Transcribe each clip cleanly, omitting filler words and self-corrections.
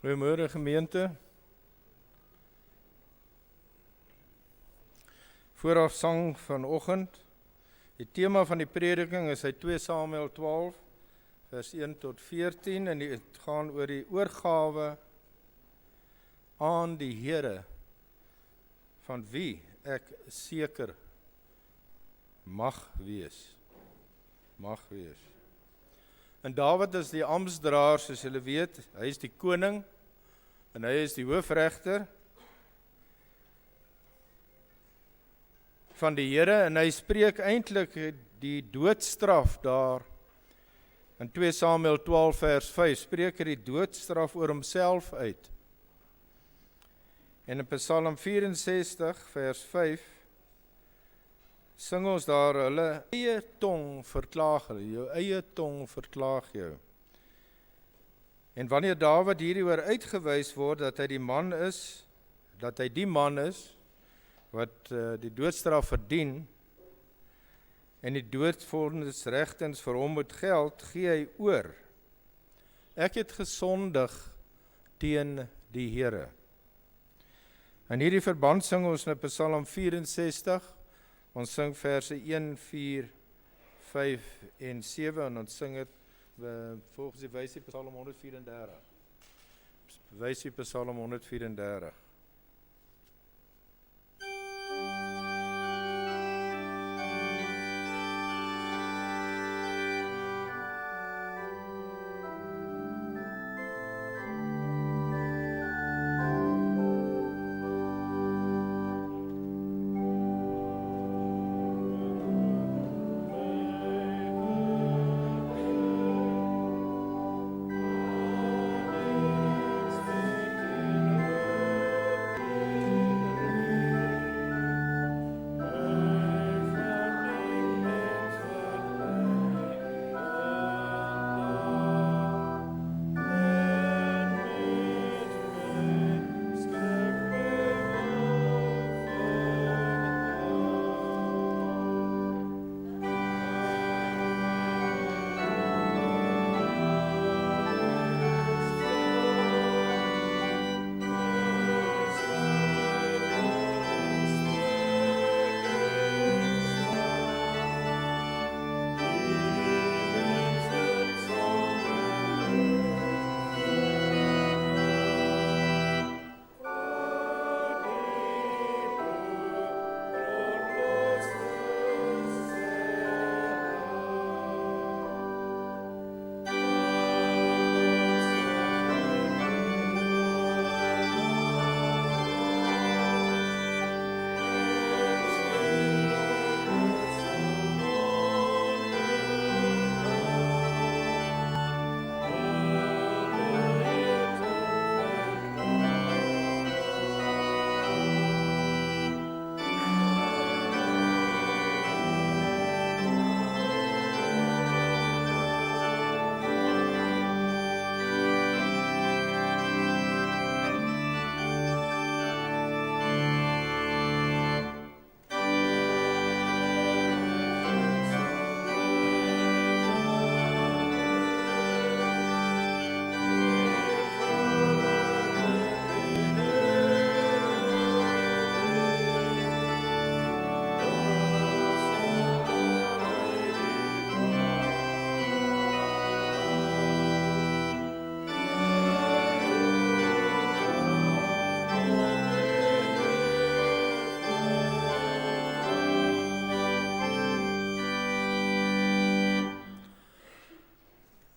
Goeiemôre gemeente. Vooraf sang vanoggend. Die tema van die prediking is uit 2 Samuel 12 vers 1 tot 14 en dit gaan oor die oorgawe aan die Here van wie ek seker mag wees. Mag wees. En Dawid is die amptsdraer, soos julle weet, hy is die koning en hy is die hoofregter van die Here en hy spreek eintlik die doodstraf daar in 2 Samuel 12 vers 5 spreek hy die doodstraf oor homself uit. En in Psalm 64 vers 5 sing ons daar, hulle eie tong verklaag hulle, jou eie tong verklaag jou. En wanneer Dawid hieroor uitgewys word dat hy die man is wat die doodstraf verdien en die doodvonnis regtens vir hom moet geld, gee hy oor. Ek het gesondig teen die Here. In hierdie verband sing ons in Psalm 64, ons sing verse 1, 4, 5 en 7 en ons sing het volgens die wysie Psalm 134. Wysie Psalm 134.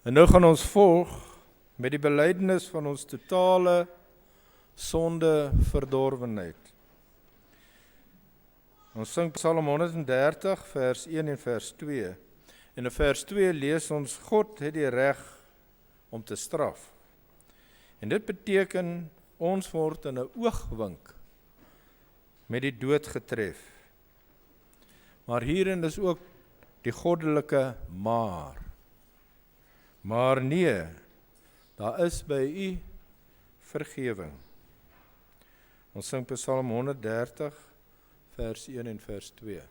En nou gaan ons volg met die belydenis van ons totale sonde verdorwenheid. Ons sing Psalm 130 vers 1 en vers 2. En in vers 2 lees ons, God het die reg om te straf. En dit beteken, ons word in 'n oogwink met die dood getref. Maar hierin is ook die goddelike maar. Maar nee, daar is by u vergewing. Ons sing Psalm 130, vers 1 en vers 2.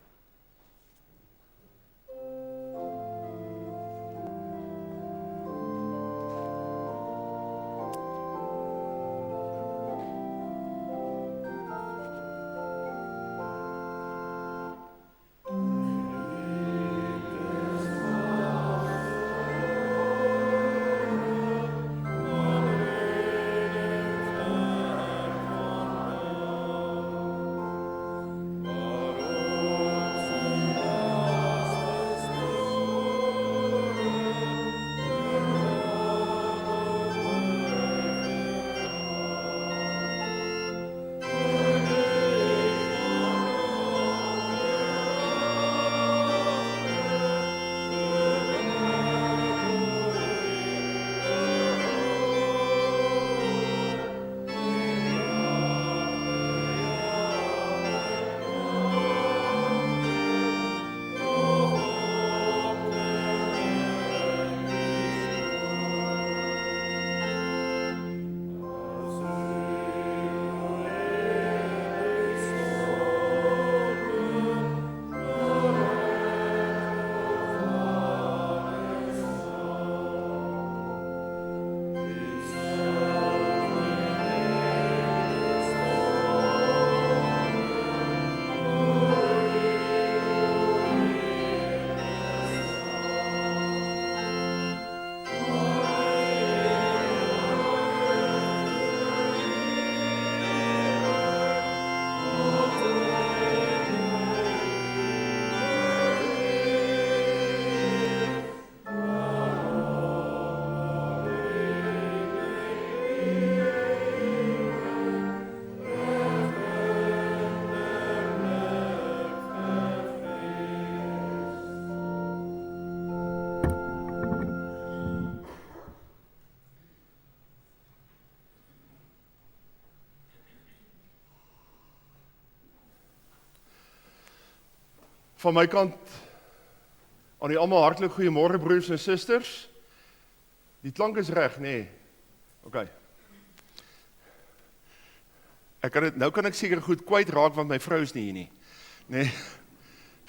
Van my kant, aan die almal hartlik goeiemôre broers en susters. Die klank is reg, nee. OK. Nou kan ek seker goed kwyt raak, want my vrou is nie hier nie. Nee.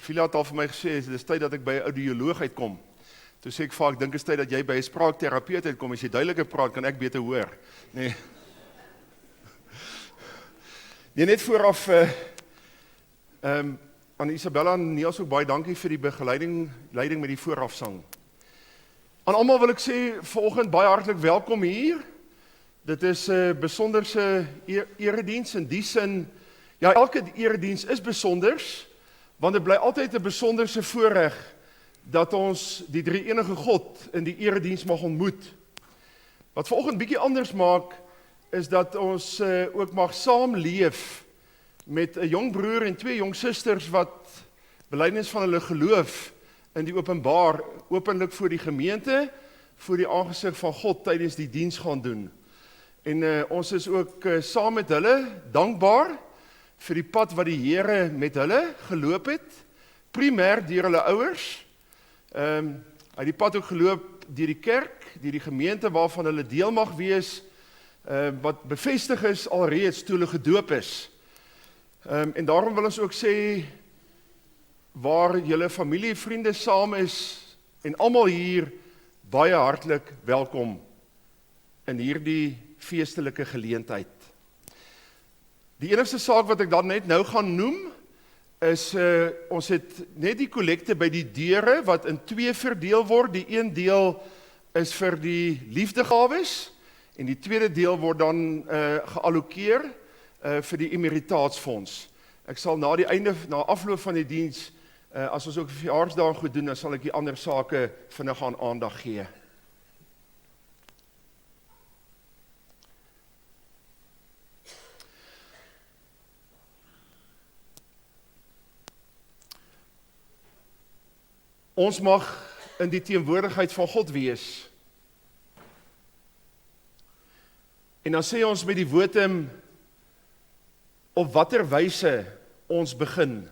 Phila het al vir my gesê, dit is tyd dat ek by 'n audioloog uitkom. Toe sê ek vir haar, ek dink is tyd dat jy by 'n spraakterapeut uitkom, as jy duideliker praat, kan ek beter hoor. Nee. Nee, net vooraf, aan Isabella en Niels ook baie dankie vir die leiding met die voorafsang. Aan almal wil ek sê, vanoggend baie hartlik welkom hier. Dit is 'n besonderse erediens in die sin, ja, elke erediens is besonders, want dit bly altyd 'n besonderse voorreg dat ons die drie-enige God in die erediens mag ontmoet. Wat vanoggend bietjie anders maak, is dat ons ook mag saamleef met 'n jong broer en twee jong susters wat belydenis van hulle geloof in die openbaar, openlik voor die gemeente, voor die aangesig van God tydens die diens gaan doen. En ons is ook saam met hulle dankbaar vir die pad wat die Here met hulle geloop het, primêr deur hulle ouers. Hy het die pad ook geloop deur die kerk, deur die gemeente waarvan hulle deel mag wees, wat bevestig is alreeds toe hulle gedoop is. En daarom wil ons ook sê, waar julle familie, vriende saam is, en almal hier, baie hartlik welkom in hierdie feestelike geleentheid. Die enigste saak wat ek dan net nou gaan noem, is ons het net die kollekte by die deure, wat in twee verdeel word. Die een deel is vir die liefdegawes, en die tweede deel word dan geallokeer vir die emeritaatsfonds. Ek sal na afloop van die diens, as ons ook verjaarsdae goed doen, dan sal ek die ander sake vinnig aan aandag gee. Ons mag in die teenwoordigheid van God wees. En dan sê ons met die wotum, op watter wyse ons begin.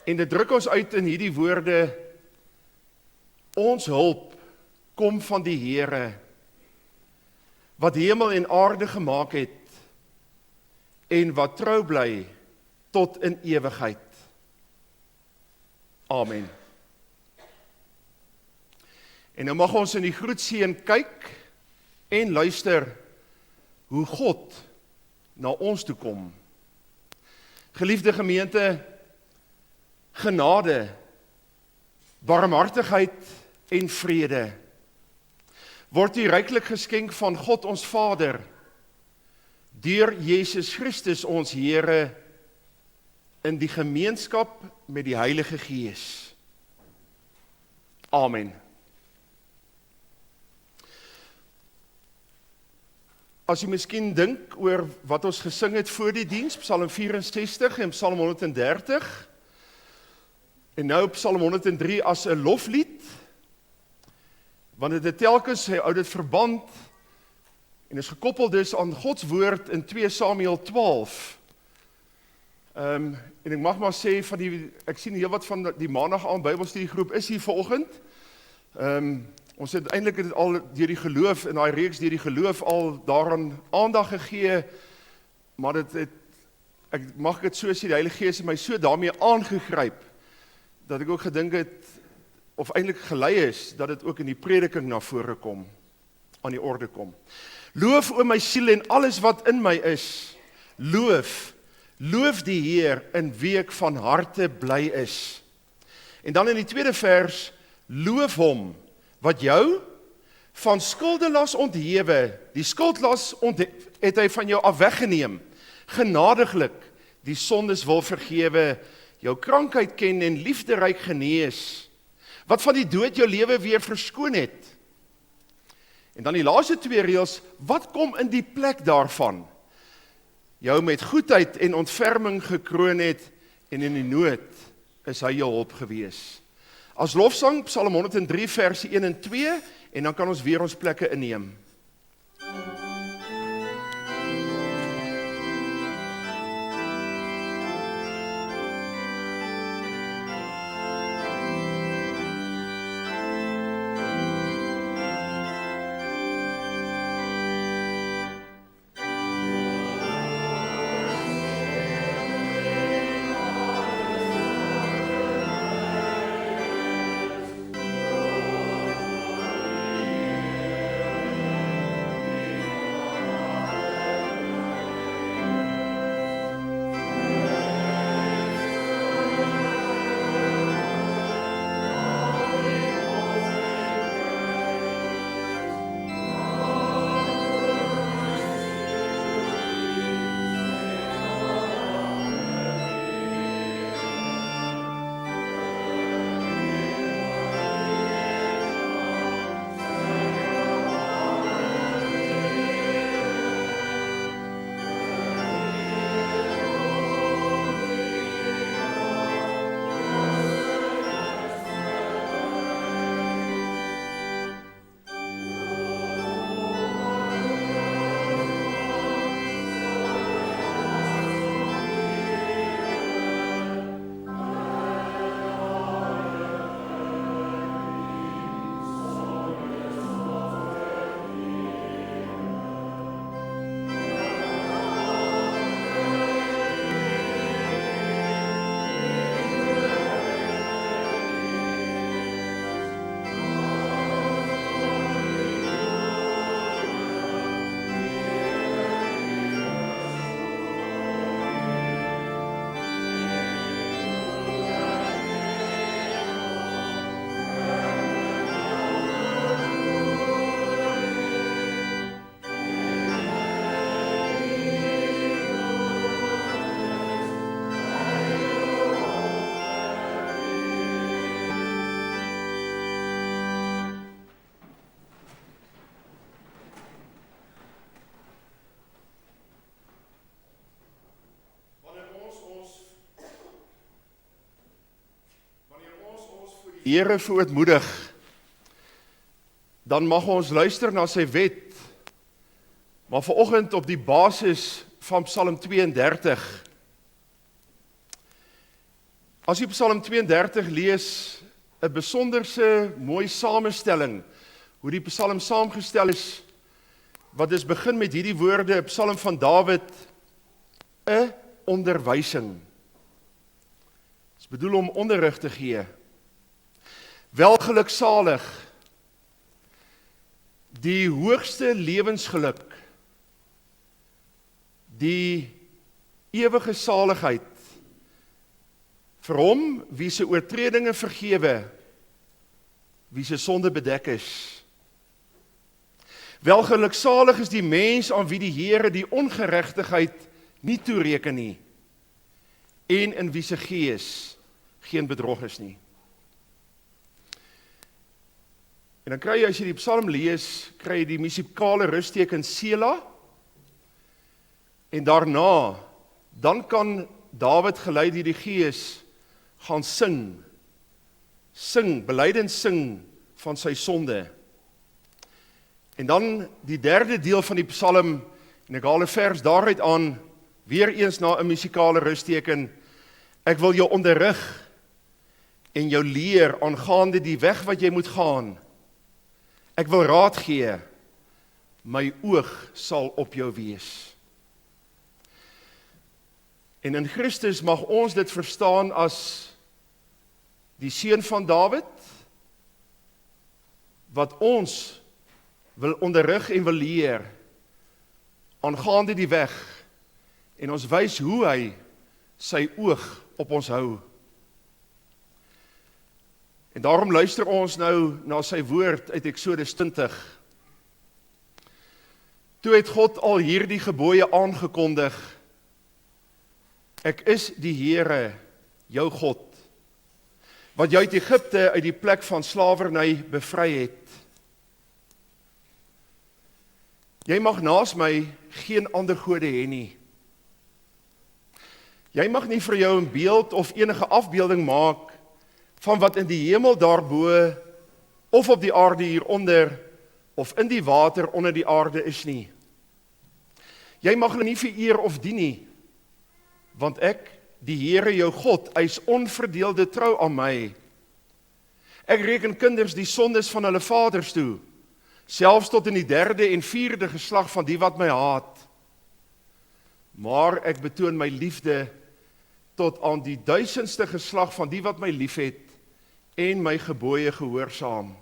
En dit druk ons uit in hierdie woorde, ons hulp kom van die Here, wat hemel en aarde gemaak het, en wat trou bly tot in ewigheid. Amen. En nou mag ons in die groetseën kyk en luister hoe God na ons toe kom. Geliefde gemeente, genade, barmhartigheid en vrede word u ryklik geskenk van God ons Vader, deur Jesus Christus ons Here, in die gemeenskap met die Heilige Gees. Amen. As jy miskien dink oor wat ons gesing het voor die diens, Psalm 64 en Psalm 130, en nou Psalm 103 as 'n loflied, want dit het telkens, hy hou dit verband, en is gekoppel dus aan Gods woord in 2 Samuel 12. En ek mag maar sê, ek sien heel wat van die maandag aan Bybelstudiegroep is hier vanoggend. Ons het eintlik al deur die geloof, in daai reeks deur die geloof al daaraan aandag gegee, maar ek mag dit so sê, die Heilige Gees het my so daarmee aangegryp, dat ek ook gedink het, of eintlik gelei is, dat dit ook in die prediking na vore kom, aan die orde kom. Loof o my siel en alles wat in my is, loof die Heer in wie ek van harte bly is. En dan in die tweede vers, loof hom, wat jou van skuldelas onthewe, die skuldlas het hy van jou af weggeneem, genadiglik die sondes wil vergewe, jou krankheid ken en liefderyk genees, wat van die dood jou lewe weer verskoon het. En dan die laaste twee reëls, wat kom in die plek daarvan? Jou met goedheid en ontferming gekroon het, en in die nood is hy jou hulp gewees. As lofsang, Psalm 103 verse 1 en 2, en dan kan ons weer ons plekke inneem. Here verootmoedig, dan mag ons luister na sy wet, maar vanoggend op die basis van Psalm 32. As jy Psalm 32 lees, 'n besonderse mooi samestelling, hoe die Psalm saamgestel is, wat dus begin met hierdie woorde, 'n Psalm van Dawid, 'n onderwysing. Dit is bedoel om onderrig te gee. Welgeluksalig, die hoogste lewensgeluk, die ewige saligheid, vir hom wie se oortredinge vergewe, wie se sonde bedek is. Welgeluksalig is die mens aan wie die Here die ongeregtigheid nie toereken nie, en in wie se gees geen bedrog is nie. En dan kry jy, as jy die Psalm lees, kry jy die musikale rusteken Sela, en daarna, dan kan Dawid geleid deur die Gees gaan sing, belydenis sing van sy sonde. En dan die derde deel van die Psalm, en ek haal 'n vers daaruit aan, weer eens na 'n musikale rusteken, ek wil jou onderrig en jou leer aangaande die weg wat jy moet gaan. Ek wil raad gee, my oog sal op jou wees. En in Christus mag ons dit verstaan as die seun van Dawid, wat ons wil onderrig en wil leer, aangaande die weg, en ons wys hoe hy sy oog op ons hou. En daarom luister ons nou na sy woord uit Eksodus 20. Toe het God al hierdie gebooie aangekondig, ek is die Here, jou God, wat jou uit Egipte uit die plek van slawerny bevry het. Jy mag naas my geen ander gode hê nie. Jy mag nie vir jou 'n beeld of enige afbeelding maak van wat in die hemel daarbo, of op die aarde hieronder, of in die water onder die aarde is nie. Jy mag hulle nie vereer of dien nie, want ek, die Here jou God, eis onverdeelde trou aan my. Ek reken kinders die sondes van hulle vaders toe, selfs tot in die 3de en 4de geslag van die wat my haat. Maar ek betoon my liefde tot aan die 1000ste geslag van die wat my liefhet en my gebooie gehoorsaam.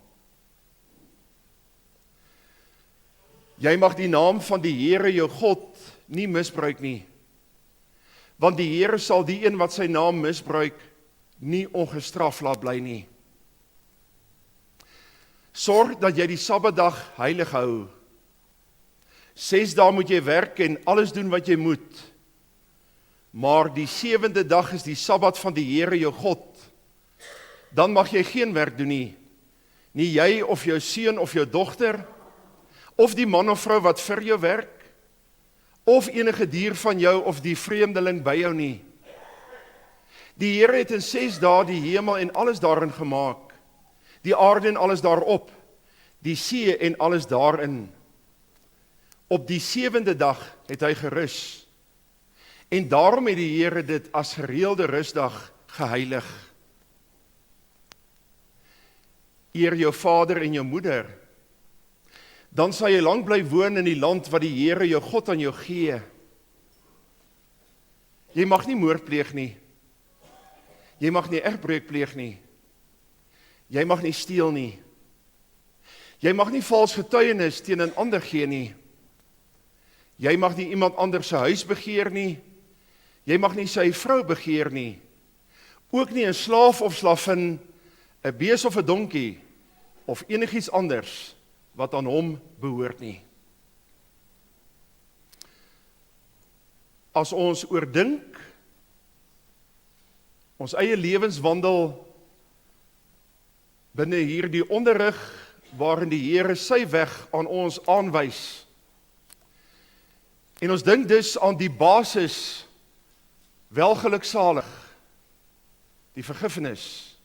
Jy mag die naam van die Here jou God nie misbruik nie, want die Here sal die een wat sy naam misbruik nie ongestraf laat bly nie. Sorg dat jy die Sabbatdag heilig hou. 6 dae moet jy werk en alles doen wat jy moet. Maar die 7de dag is die Sabbat van die Here jou God. Dan mag jy geen werk doen nie. Nie jy of jou seun of jou dogter, of die man of vrou wat vir jou werk, of enige dier van jou of die vreemdeling by jou nie. Die Here het in 6 dae die hemel en alles daarin gemaak, die aarde en alles daarop, die see en alles daarin. Op die 7de dag het hy gerus, en daarom het die Here dit as gereelde rusdag geheilig. Eer jou vader en jou moeder, dan sal jy lang bly woon in die land wat die Here jou God aan jou gee. Jy mag nie moord pleeg nie. Jy mag nie egbreuk pleeg nie. Jy mag nie steel nie. Jy mag nie vals getuienis teen 'n ander gee nie. Jy mag nie iemand anders se huis begeer nie. Jy mag nie sy vrou begeer nie. Ook nie 'n slaaf of slavin, 'n bees of 'n donkie, of enigiets anders wat aan hom behoort nie. As ons oordink, ons eie lewenswandel binne hierdie onderrig waarin die Here sy weg aan ons aanwys, en ons dink dus aan die basis welgeluksalig, die vergifnis,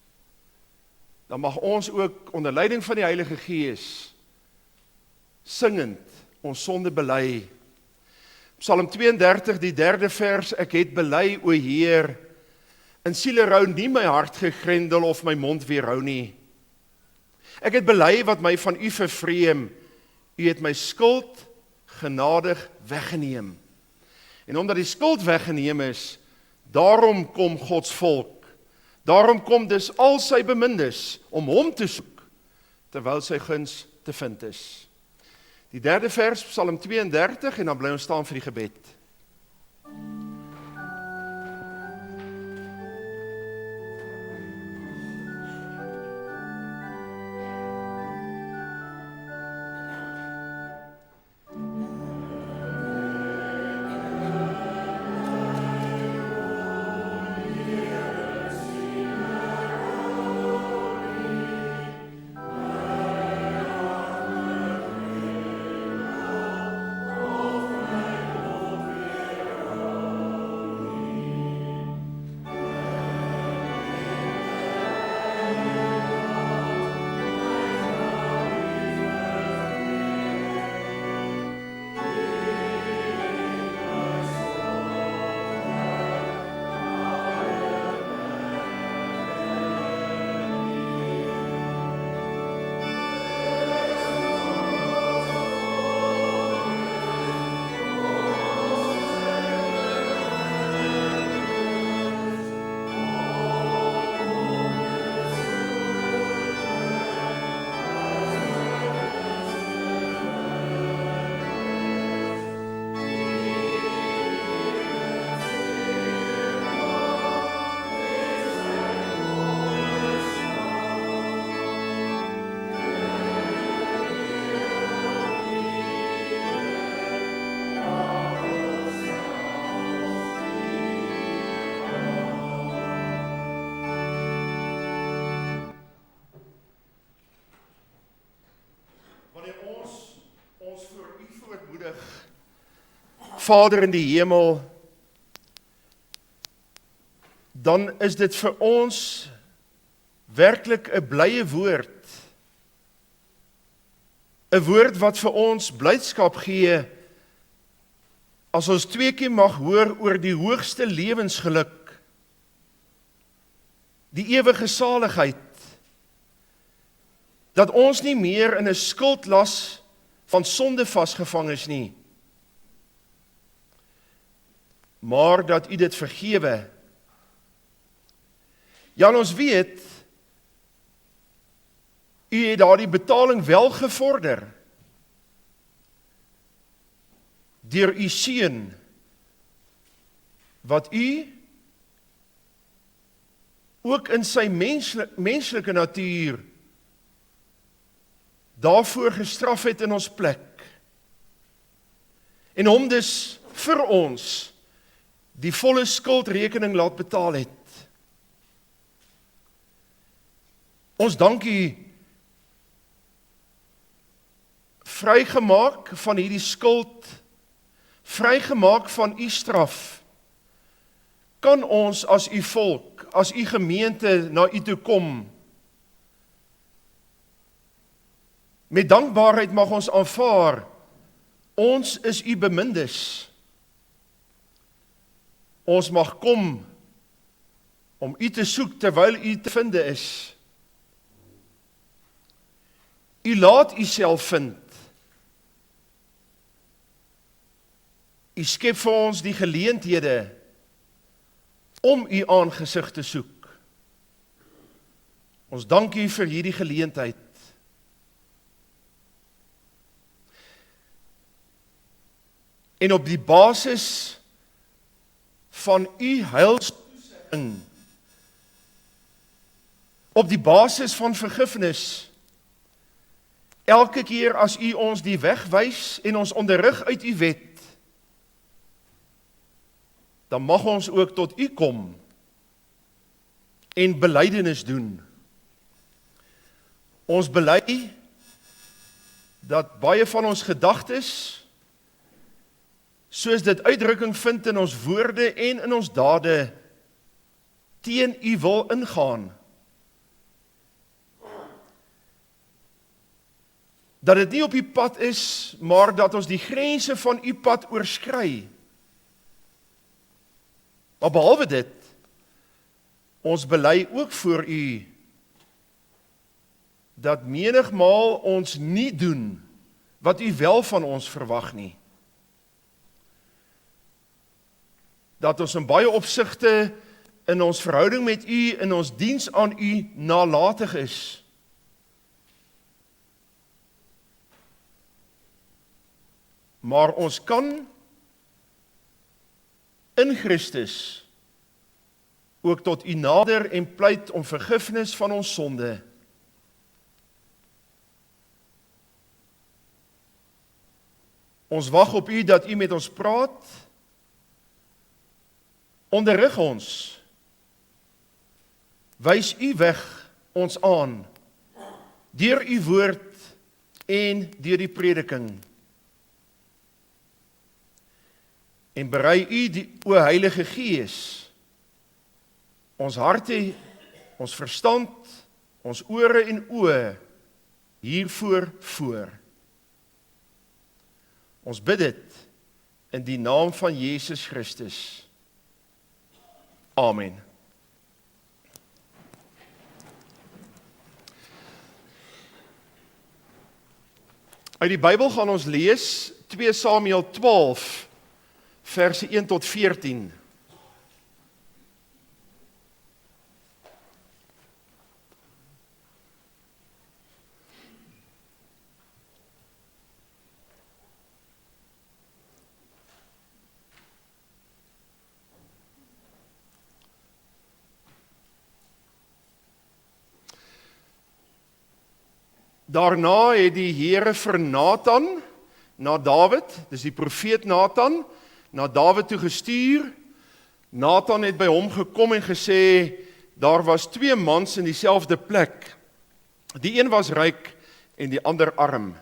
dan mag ons ook onder leiding van die Heilige Gees singend ons sonde bely. Psalm 32, die 3de vers, ek het bely, o Heer, in sielerou nie my hart gegrendel of my mond weerhou nie. Ek het bely wat my van u vervreem, u het my skuld genadig weggeneem. En omdat die skuld weggeneem is, daarom kom Gods volk, daarom kom dus al sy bemindes om hom te soek, terwyl sy guns te vind is. Die 3de vers, Psalm 32, en dan bly ons staan vir die gebed. Vader in die hemel, dan is dit vir ons werklik 'n blye woord. 'n Woord wat vir ons blydskap gee, as ons 2 keer mag hoor oor die hoogste lewensgeluk, die ewige saligheid, dat ons nie meer in 'n skuldlas van sonde vasgevang is nie, maar dat u dit vergewe. Ja, ons weet, u het daardie betaling wel gevorder, deur u seun, wat u ook in sy menslike natuur daarvoor gestraf het in ons plek, en hom dus vir ons die volle skuldrekening laat betaal het. Ons dank u, vrygemaak van hierdie skuld, vrygemaak van u straf, kan ons as u volk, as u gemeente na u toe kom. Met dankbaarheid mag ons aanvaar, ons is u bemindes. Ons mag kom om u te soek terwyl u te vinde is. U laat u self vind. U skep vir ons die geleenthede om u aangesig te soek. Ons dank u vir hierdie geleentheid. En op die basis van u heilstoezegging, op die basis van vergifnis, elke keer as u ons die weg wys en ons onderrig uit u wet, dan mag ons ook tot u kom en belydenis doen. Ons bely dat baie van ons gedagtes, soos dit uitdrukking vind in ons woorde en in ons dade, teen u wil ingaan. dat dit nie op u pad is, maar dat ons die grense van u pad oorskry. Maar behalwe dit, ons bely ook voor u, dat menigmaal ons nie doen, wat u wel van ons verwag nie. Dat ons in baie opsigte in ons verhouding met u, in ons diens aan u, nalatig is. Maar ons kan in Christus ook tot u nader en pleit om vergifnis van ons sonde. Ons wag op u dat u met ons praat, onderrig ons, wys u weg ons aan, deur u woord en deur die prediking. En berei u, o Heilige Gees, ons harte, ons verstand, ons ore en oë hiervoor voor. Ons bid dit in die naam van Jesus Christus. Amen. Uit die Bybel gaan ons lees 2 Samuel 12, verse 1 tot 14. Daarna het die Here vir Nathan, na Dawid, dis die profeet Nathan, na Dawid toe gestuur. Nathan het by hom gekom en gesê, daar was 2 mans in dieselfde plek. Die een was ryk en die ander arm.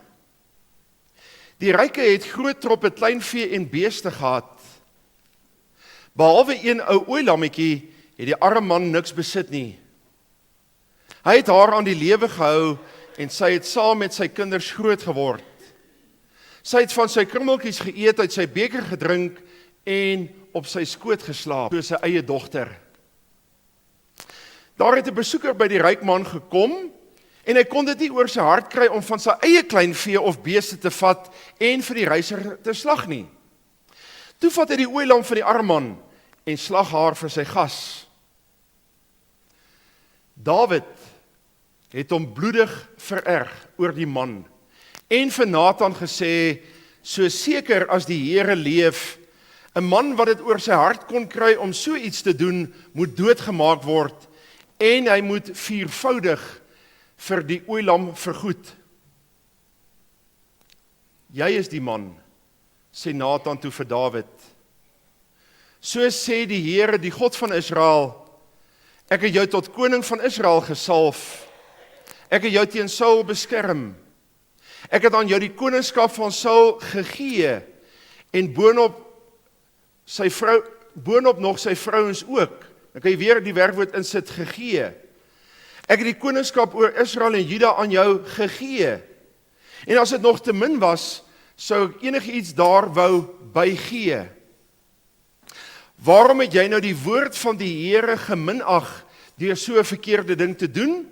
Die ryke het groot troppe kleinvee en beeste gehad. Behalwe een ou ooilammetjie het die arme man niks besit nie. Hy het haar aan die lewe gehou en sy het saam met sy kinders groot geword. Sy het van sy krummeltjies geëet, uit sy beker gedrink en op sy skoot geslaap, soos sy eie dogter. Daar het 'n besoeker by die ryk man gekom en hy kon dit nie oor sy hart kry om van sy eie kleinvee of beeste te vat en vir die reiziger te slag nie. Toe vat hy die ooilam van die arme man en slag haar vir sy gas. Dawid het hom bloedig vererg oor die man en vir Nathan gesê, so seker as die Here leef, 'n man wat dit oor sy hart kon kry om so iets te doen, moet doodgemaak word en hy moet 4voudig vir die ooilam vergoed. Jy is die man, sê Nathan toe vir Dawid. So sê die Here, die God van Israel, ek het jou tot koning van Israel gesalf. Ek het jou teen Saul beskerm. Ek het aan jou die koningskap van Saul gegee en boonop nog sy vrouens ook. Dan kan jy weer die werkwoord insit, gegee. Ek het die koningskap oor Israel en Juda aan jou gegee. En as dit nog te min was, sou ek enigiets daar wou bygee. Waarom het jy nou die woord van die Here geminag deur so 'n verkeerde ding te doen?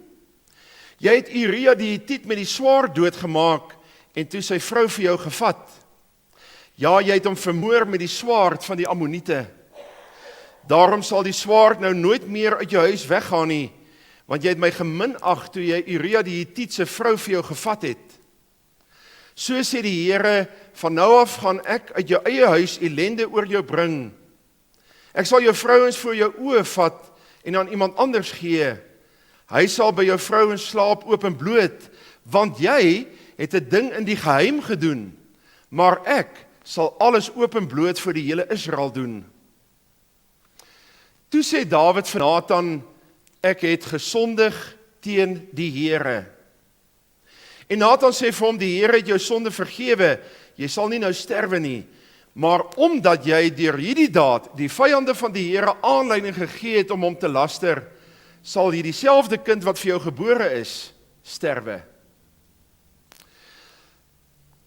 Jy het Uria die Hetiet met die swaard doodgemaak en toe sy vrou vir jou gevat. Ja, jy het hom vermoor met die swaard van die Ammoniete. Daarom sal die swaard nou nooit meer uit jou huis weggaan nie, want jy het my geminag toe jy Uria die Hetiet se vrou vir jou gevat het. So sê die Here, van nou af gaan ek uit jou eie huis ellende oor jou bring. Ek sal jou vrouens voor jou oë vat en aan iemand anders gee. Hy sal by jou vrouens slaap openbloot, want jy het 'n ding in die geheim gedoen, maar ek sal alles openbloot vir die hele Israel doen. Toe sê Dawid vir Nathan, ek het gesondig teen die Here. En Nathan sê vir hom, die Here het jou sonde vergewe, jy sal nie nou sterwe nie, maar omdat jy deur hierdie daad die vyande van die Here aanleiding gegee het om hom te laster, sal jy dieselfde kind wat vir jou gebore is, sterwe.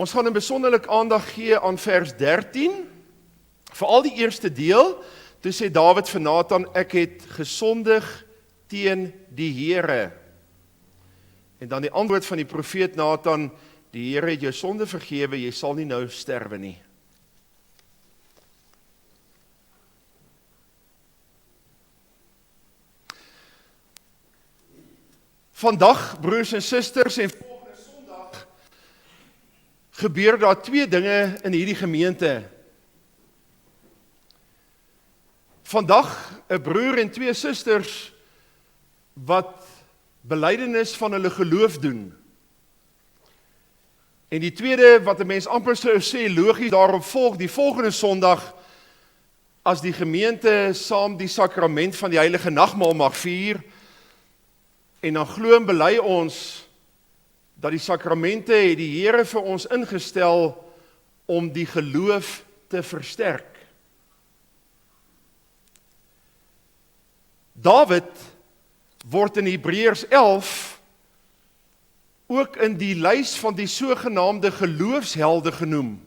Ons gaan 'n besonderlik aandag gee aan vers 13, veral die eerste deel, toe sê Dawid vir Nathan, ek het gesondig teen die Here. En dan die antwoord van die profeet Nathan, die Here het jou sonde vergewe, jy sal nie nou sterwe nie. Vandag, broers en susters, en volgende Sondag, gebeur daar twee dinge in hierdie gemeente. Vandag 'n broer en twee susters wat belydenis van hulle geloof doen. En die tweede wat 'n mens amper sou sê logies daarop volg, die volgende Sondag, as die gemeente saam die sakrament van die heilige nagmaal mag vier, en dan glo en bely ons dat die sakramente het die Here vir ons ingestel om die geloof te versterk. Dawid word in Hebreërs 11 ook in die lys van die sogenaamde geloofshelde genoem.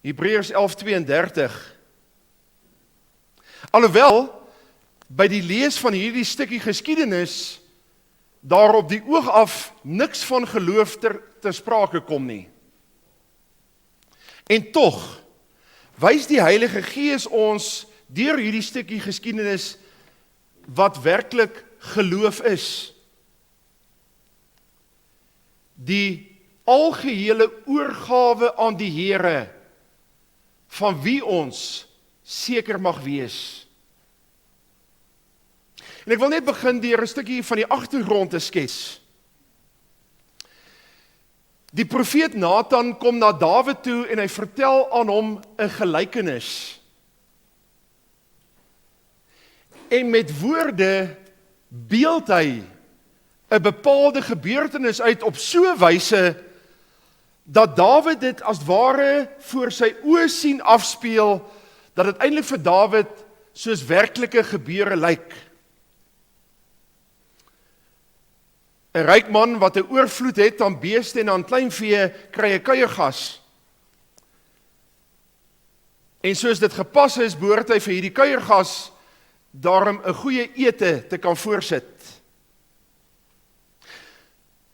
Hebreërs 11:32. Alhoewel by die lees van hierdie stukkie geskiedenis daar op die oog af niks van geloof ter sprake kom nie. En tog wys die Heilige Gees ons deur hierdie stukkie geskiedenis wat werklik geloof is. Die algehele oorgawe aan die Here, van wie ons seker mag wees. En ek wil net begin deur 'n stukkie van die agtergrond te skets. Die profeet Nathan kom na Dawid toe en hy vertel aan hom 'n gelykenis. En met woorde beeld hy 'n bepaalde gebeurtenis uit op so 'n wyse dat Dawid dit as ware voor sy oë sien afspeel, dat dit eintlik vir Dawid soos werklike gebeure lyk. 'n Ryk man wat 'n oorvloed het aan beeste en aan kleinvee, kry 'n kuiergas. En soos dit gepas is, behoort hy vir hierdie kuiergas daarom 'n goeie ete te kan voorsit.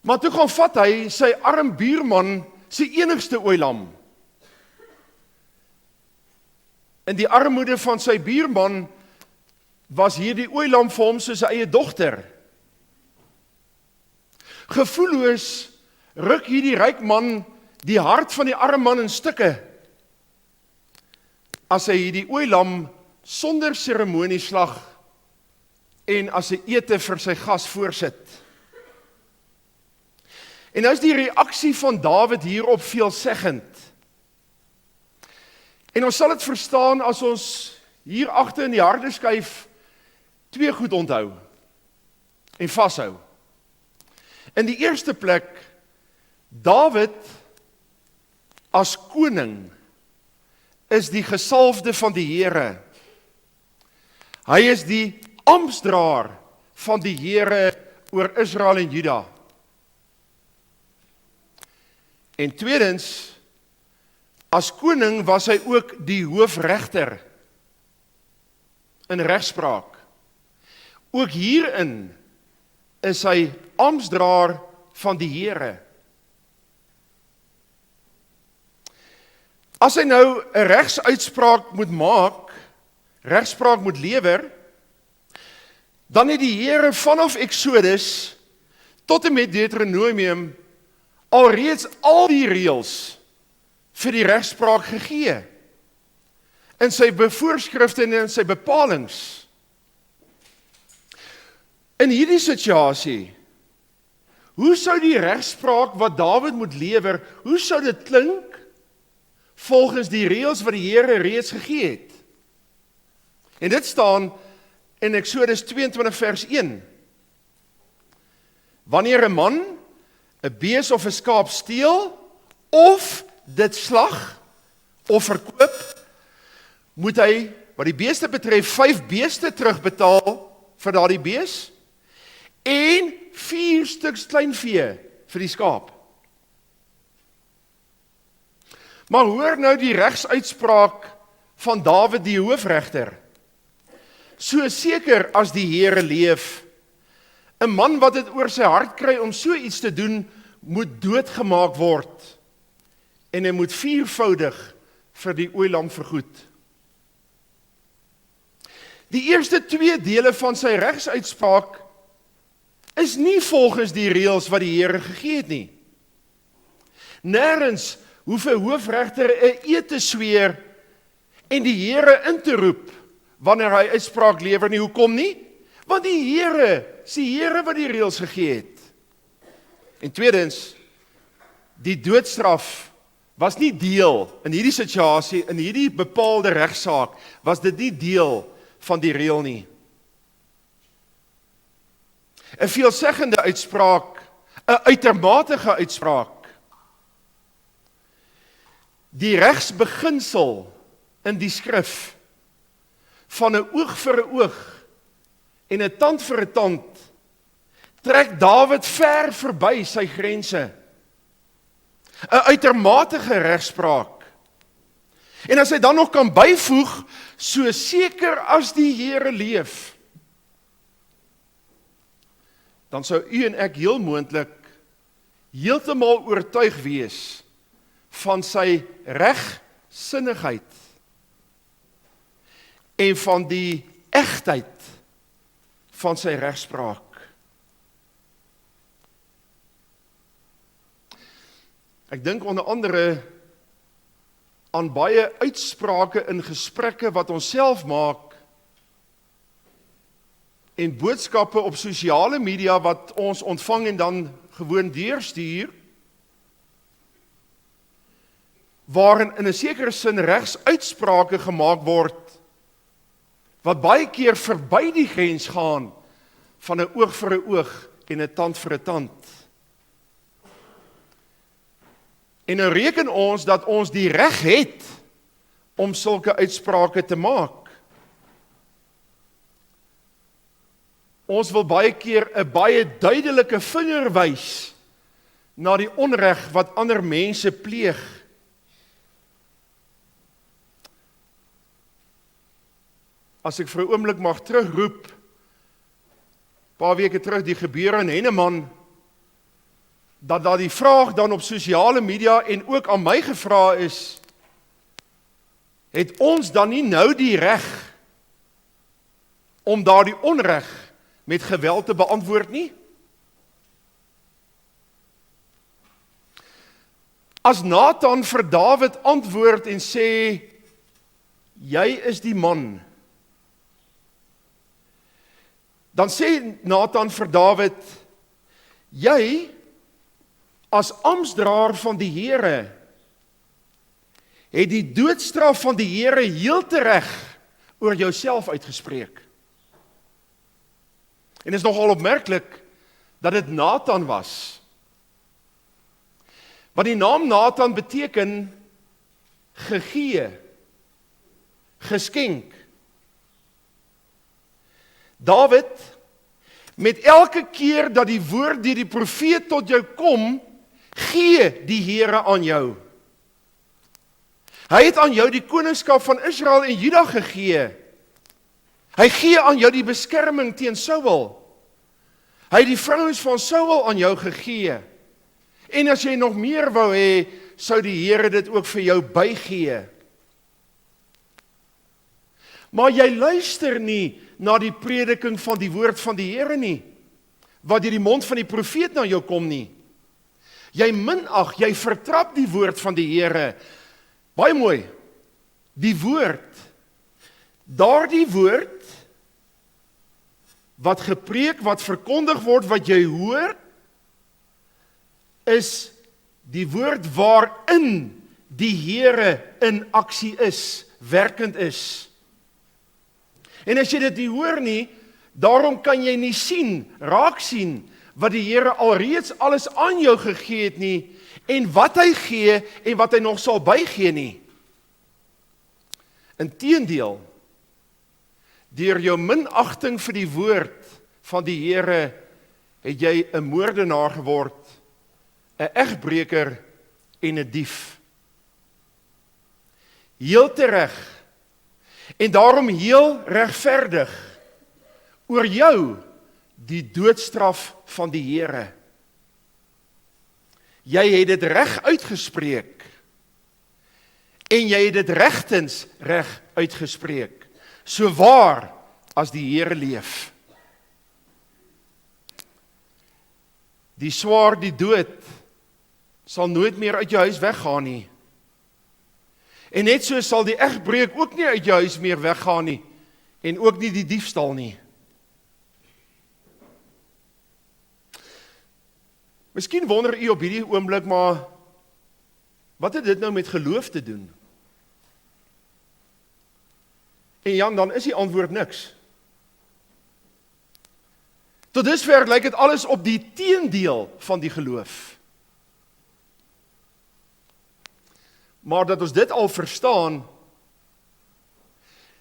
Maar toe gaan vat hy sy arm buurman sy enigste ooilam. In die armoede van sy buurman was hierdie ooilam vir hom soos sy eie dogter. Gevoelloos ruk hierdie ryk man die hart van die arme man in stukke, as hy hierdie ooilam sonder seremonie slag en as 'n ete vir sy gas voorsit. En nou is die reaksie van Dawid hierop veelzeggend. En ons sal dit verstaan as ons hier agter in die harde skyf twee goed onthou en vashou. In die eerste plek, Dawid as koning is die gesalfde van die Here. Hy is die amptsdraer van die Here oor Israel en Juda. En tweedens, as koning was hy ook die hoofregter in regspraak. Ook hierin is hy amptsdraer van die Here. As hy nou 'n regsuitspraak moet maak, regspraak moet lewer, dan het die Here vanaf Exodus tot en met Deuteronomium alreeds al die reëls vir die regspraak gegee, in sy voorskrifte en in sy bepalings. In hierdie situasie, hoe sou die regspraak wat Dawid moet lewer, hoe sou dit klink volgens die reëls wat die Here reeds gegee het? En dit staan in Exodus 22 vers 1. Wanneer 'n man 'n bees of 'n skaap steel, of dit slag, of verkoop, moet hy, wat die beeste betref, 5 beeste terugbetaal vir daardie bees, en 4 stuks kleinvee vir die skaap. Maar hoor nou die regsuitspraak van Dawid die hoofregter. So seker as die Here leef, 'n man wat dit oor sy hart kry om so iets te doen, moet doodgemaak word en hy moet 4voudig vir die ooilam vergoed. Die eerste 2 dele van sy regsuitspraak is nie volgens die reëls wat die Here gegee het nie. Nêrens hoef 'n hoofregter 'n eed te sweer en die Here in te roep wanneer hy uitspraak lewer nie. Hoekom nie? Want die Here, is die Here wat die reëls gegee het. En tweedens, die doodstraf was nie deel in hierdie situasie, in hierdie bepaalde regsaak, was dit nie deel van die reël nie. 'n veelzeggende uitspraak, 'n uitermate uitspraak. Die regsbeginsel in die skrif van 'n oog vir 'n oog en 'n tand vir 'n tand trek Dawid ver verby sy grense. 'n uitermate regspraak. En as hy dan nog kan byvoeg, so seker as die Here leef, dan sou u en ek heel moontlik heeltemal oortuig wees van sy regsinnigheid en van die egtheid van sy regspraak. Ek dink onder andere aan baie uitsprake in gesprekke wat ons self maak en boodskappe op sosiale media wat ons ontvang en dan gewoon deurstuur, waarin in 'n sekere sin regsuitsprake gemaak word, wat baie keer verby die grens gaan van 'n oog vir 'n oog en 'n tand vir 'n tand. En nou reken ons dat ons die reg het om sulke uitsprake te maak. Ons wil baie keer 'n baie duidelike vinger wys na die onreg wat ander mense pleeg. As ek vir 'n oomblik mag terugroep, 'n paar weke terug die gebeure in Henneman, dat daar die vraag dan op sosiale media en ook aan my gevra is, het ons dan nie nou die reg om daardie onreg met geweld te beantwoord nie? As Nathan vir Dawid antwoord en sê, jy is die man, dan sê Nathan vir Dawid, jy as amptsdraer van die Here het die doodstraf van die Here heel tereg oor jouself uitgespreek. En is nogal opmerklik dat dit Nathan was. Want die naam Nathan beteken gegee, geskenk. Dawid, met elke keer dat die woord deur die profeet tot jou kom, gee die Here aan jou. Hy het aan jou die koningskap van Israel en Juda gegee. Hy gee aan jou die beskerming teen Saul. Hy het die vrouens van Saul aan jou gegee. En as jy nog meer wou hê, sou die Here dit ook vir jou bygee. Maar jy luister nie na die prediking van die woord van die Here nie, wat deur die mond van die profeet na jou kom nie. Jy minag, jy vertrap die woord van die Here. Baie mooi, die woord, daardie woord, wat gepreek, wat verkondig word, wat jy hoor, is die woord waarin die Here in aksie is, werkend is. En as jy dit nie hoor nie, daarom kan jy nie sien, raak sien, wat die Here alreeds alles aan jou gegee het nie, en wat hy gee, en wat hy nog sal bygee nie. Inteendeel, deur jou minagting vir die woord van die Here, het jy 'n moordenaar geword, 'n egbreker en 'n dief. heel tereg en daarom heel regverdig oor jou die doodstraf van die Here. Jy het dit reg uitgespreek en jy het dit regtens reg uitgespreek, so waar as die Here leef. Die swaar, die dood, sal nooit meer uit jou huis weggaan nie. En net so sal die egbreuk ook nie uit jou huis meer weggaan nie, en ook nie die diefstal nie. Miskien wonder u op hierdie oomblik, maar wat het dit nou met geloof te doen? En Jan, dan is die antwoord niks. Tot dusver lyk dit alles op die teendeel van die geloof. Maar dat ons dit al verstaan,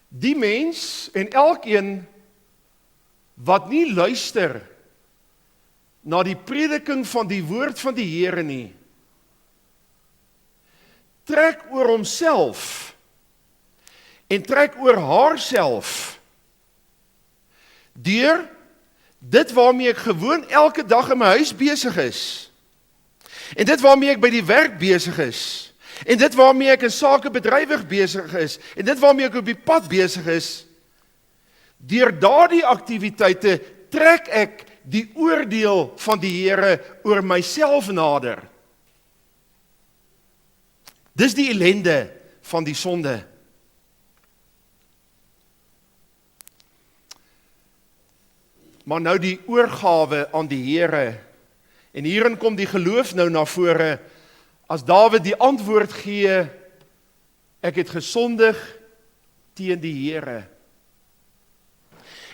die mens en elkeen wat nie luister na die prediking van die woord van die Here nie, trek oor homself en trek oor haarself deur dit waarmee ek gewoon elke dag in my huis besig is, en dit waarmee ek by die werk besig is, en dit waarmee ek in sake bedrywig besig is, en dit waarmee ek op die pad besig is, deur daardie aktiwiteite trek ek die oordeel van die Here oor myself nader. Dis die ellende van die sonde. Maar nou die oorgawe aan die Here, en hierin kom die geloof nou na vore, as Dawid die antwoord gee, ek het gesondig teen die Here.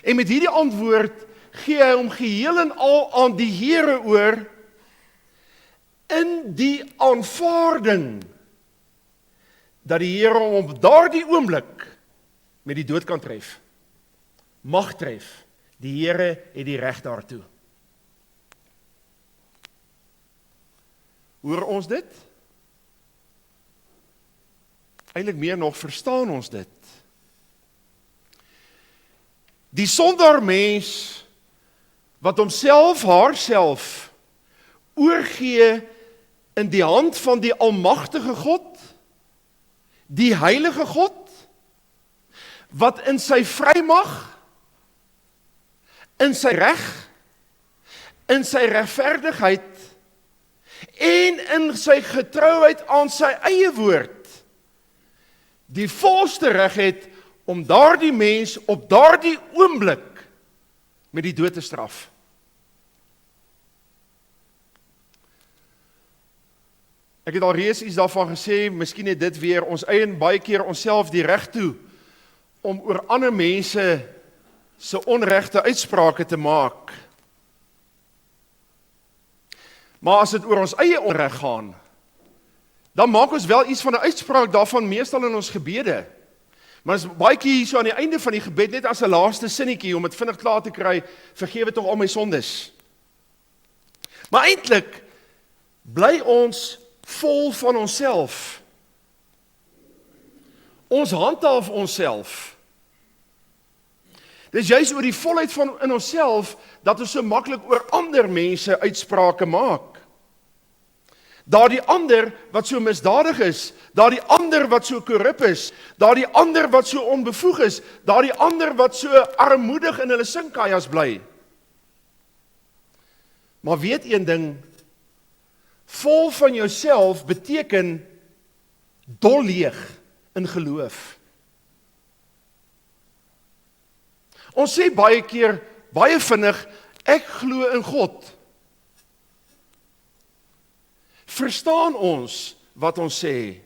En met hierdie antwoord gee hy hom geheel en al aan die Here oor, in die aanvaarding, dat die Here hom op daardie oomblik met die dood kan tref, mag tref. Die Here het die reg daartoe. Hoor ons dit? Eintlik meer nog, verstaan ons dit? Die sondaar mens, wat homself, haarself, oorgee in die hand van die almagtige God, die heilige God, wat in sy vrymag, in sy reg, in sy regverdigheid, en in sy getrouheid aan sy eie woord, die volste reg het, om daardie mens op daardie oomblik met die dood te straf. Ek het al reeds iets daarvan gesê, miskien het dit weer ons eie baie keer onsself die reg toe, om oor ander mense se onregte uitsprake te maak. Maar as dit oor ons eie onreg gaan, dan maak ons wel iets van 'n uitspraak daarvan meestal in ons gebede. Maar is baie keer hier so aan die einde van die gebed, net as 'n laaste sinnetjie, om dit vinnig klaar te kry, vergewe tog al my sondes. Maar eintlik bly ons vol van onsself. Ons handhaaf onsself. Dis juist oor die volheid van in onsself, dat ons so maklik oor ander mense uitsprake maak. Daardie ander wat so misdadig is, daardie ander wat so korrup is, daardie ander wat so onbevoeg is, daardie ander wat so armoedig in hulle sinkkajas bly. Maar weet een ding, vol van jouself beteken dol leeg in geloof. Ons sê baie keer, baie vinnig, ek glo in God. Verstaan ons wat ons sê?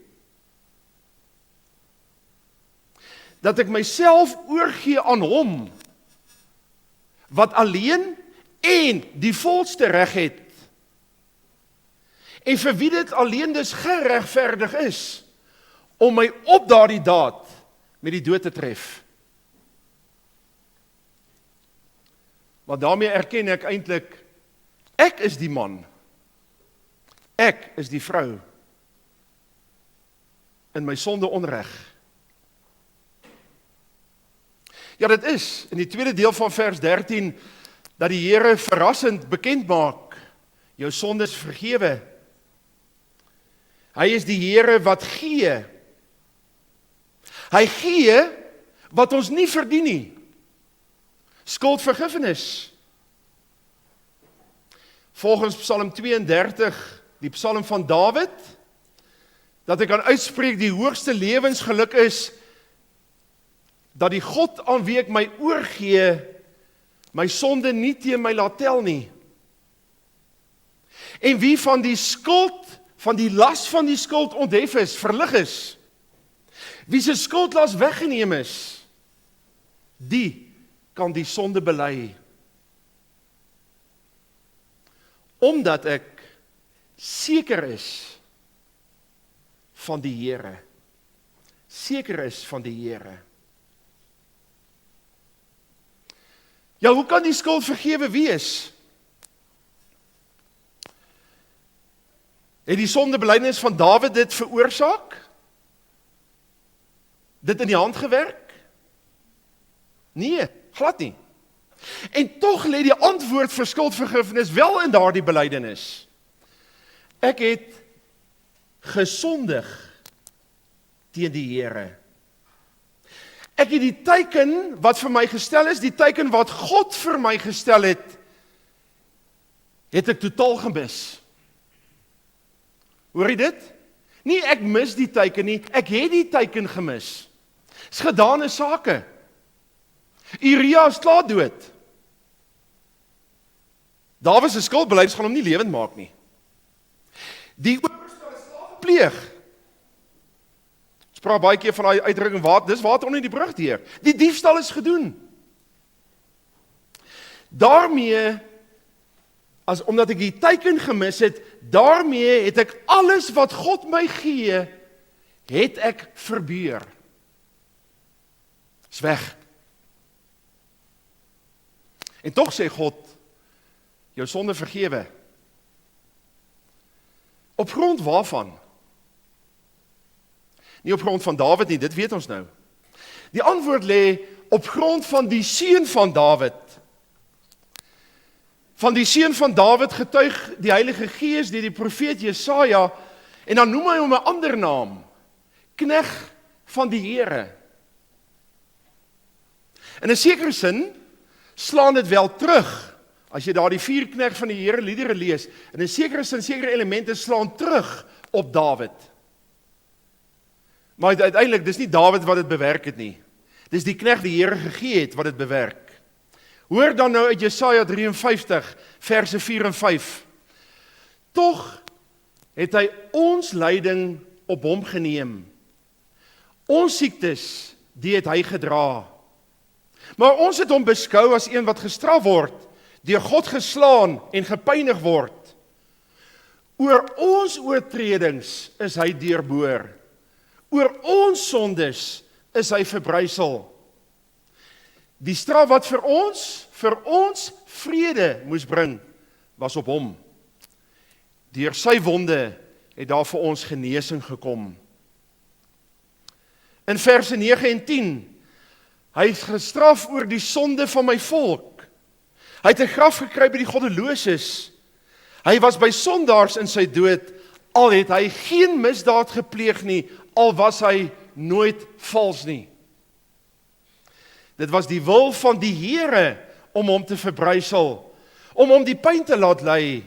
Dat ek myself oorgee aan hom, wat alleen en die volste reg het, en vir wie dit alleen dus geregverdig is, om my op daardie daad met die dood te tref. Maar daarmee erken ek eintlik, ek is die man, ek is die vrou. in my sonde onreg. Ja, dit is in die tweede deel van vers 13 dat die Here verrassend bekend maak, jou sonde is vergewe. Hy is die Here wat gee. Hy gee wat ons nie verdien nie. Skuldvergifnis. Volgens Psalm 32, die Psalm van Dawid, dat ek kan uitspreek die hoogste lewensgeluk is, dat die God aan wie ek my oorgee, my sonde nie teen my laat tel nie. En wie van die skuld, van die las van die skuld onthef is, verlig is, wie se skuldlas weggeneem is, die kan die sonde bely. Omdat ek seker is van die Here. Seker is van die Here. Ja, hoe kan die skuld vergewe wees? Het die sondebelydenis van Dawid dit veroorsaak? Dit in die hand gewerk? Nee, glad nie. En tog lê die antwoord vir skuldvergifnis wel in daardie belydenis. Ek het gesondig teen die Here. Ek het die teiken wat vir my gestel is, die teiken wat God vir my gestel het ek totaal gemis. Hoor jy dit? Nie ek mis die teiken nie, ek het die teiken gemis. Dis gedane sake. Uria is klaar dood. Dawid se skuldbelydenis gaan hom nie lewend maak nie. Die oorspel is slaaf gepleeg. Ons praat baie keer van daai uitdrukking, dis water onder die brug deur. Die diefstal is gedoen. Daarmee, omdat ek die teiken gemis het, daarmee het ek alles wat God my gee, het ek verbeur. Is weg. En tog sê God, jou sonde vergewe. Op grond waarvan? Nie op grond van Dawid nie, dit weet ons nou. Die antwoord lê op grond van die seun van Dawid. Van die seun van Dawid getuig die Heilige Gees deur die profeet Jesaja, en dan noem hy hom 'n ander naam, knegt van die Here. In 'n sekere sin slaan dit wel terug, as jy daar die 4 knegt van die Here liedere lees, in 'n sekere sin, sekere elemente slaan terug op Dawid. Maar uiteindelik, dis nie Dawid wat dit bewerk het nie. Dis die knegt die Here gegee het wat dit bewerk. Hoor dan nou uit Jesaja 53, verse 4 en 5. Tog het hy ons lyding op hom geneem. Ons siektes, die het hy gedra. Maar ons het hom beskou as een wat gestraf word, deur God geslaan en gepynig word. Oor ons oortredings is hy deurboor. Oor ons sondes is hy verbrysel. Die straf wat vir ons vrede moes bring, was op hom. Deur sy wonde het daar vir ons genesing gekom. In verse 9 en 10, hy is gestraf oor die sonde van my volk. Hy het 'n graf gekry by die goddeloses. Hy was by sondaars in sy dood, al het hy geen misdaad gepleeg nie, al was hy nooit vals nie. Dit was die wil van die Here om hom te verbrysel, om hom die pyn te laat ly.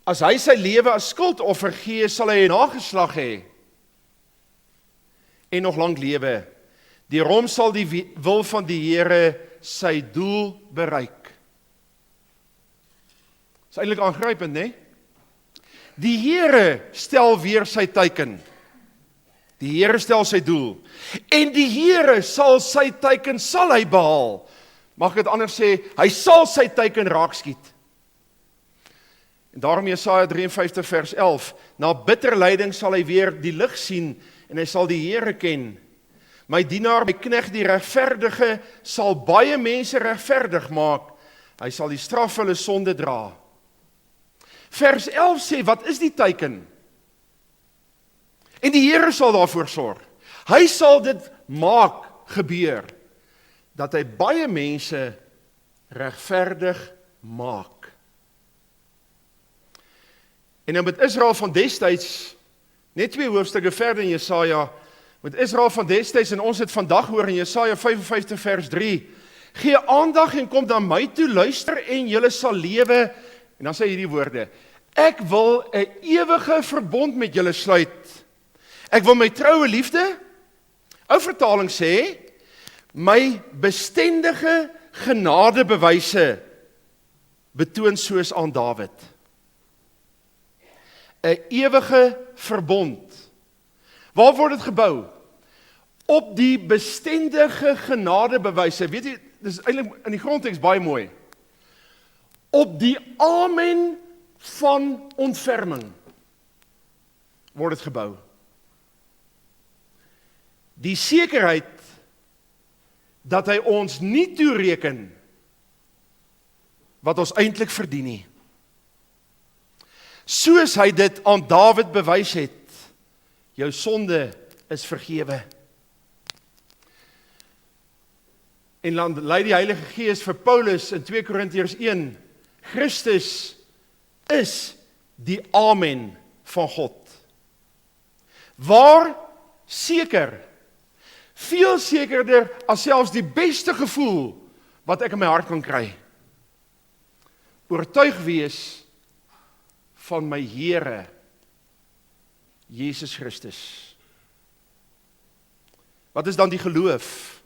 As hy sy lewe as skuldoffer gee, sal hy 'n nageslag hê en nog lank lewe. Deur hom sal die wil van die Here sy doel bereik. Dis eintlik aangrypend, né? Die Here stel weer sy teiken. Die Here stel sy doel. En die Here sal sy teiken sal hy behaal. Mag ek dit anders sê, hy sal sy teiken raakskiet. En daarom Jesaja 53 vers 11, na bitter lyding sal hy weer die lig sien en hy sal die Here ken. My dienaar, my knegt die regverdige sal baie mense regverdig maak. Hy sal die straf vir hulle sonde dra. Vers 11 sê, wat is die teiken? En die Here sal daarvoor sorg. Hy sal dit maak gebeur, dat hy baie mense regverdig maak. En nou met Israel van destyds, net 2 hoofstukke verder in Jesaja, met Israel van destyds, en ons het vandag hoor in Jesaja 55 vers 3, gee aandag en kom na my toe, luister en julle sal lewe, en dan sê hy hierdie woorde, ek wil 'n ewige verbond met julle sluit. Ek wil my troue liefde, ou vertaling sê, my bestendige genadebewyse betoon soos aan Dawid. 'n Ewige verbond. Waar word dit gebou? Op die bestendige genadebewyse. Weet jy, dis eintlik in die grondteks baie mooi. Op die amen van ontferming word dit gebou. Die sekerheid dat hy ons nie toereken wat ons eintlik verdien nie. Soos hy dit aan Dawid bewys het, jou sonde is vergewe. En dan lei die Heilige Gees vir Paulus in 2 Korintiërs 1, Christus is die amen van God. Waar seker, veel sekerder as selfs die beste gevoel wat ek in my hart kan kry. Oortuig wees van my Here, Jesus Christus. Wat is dan die geloof?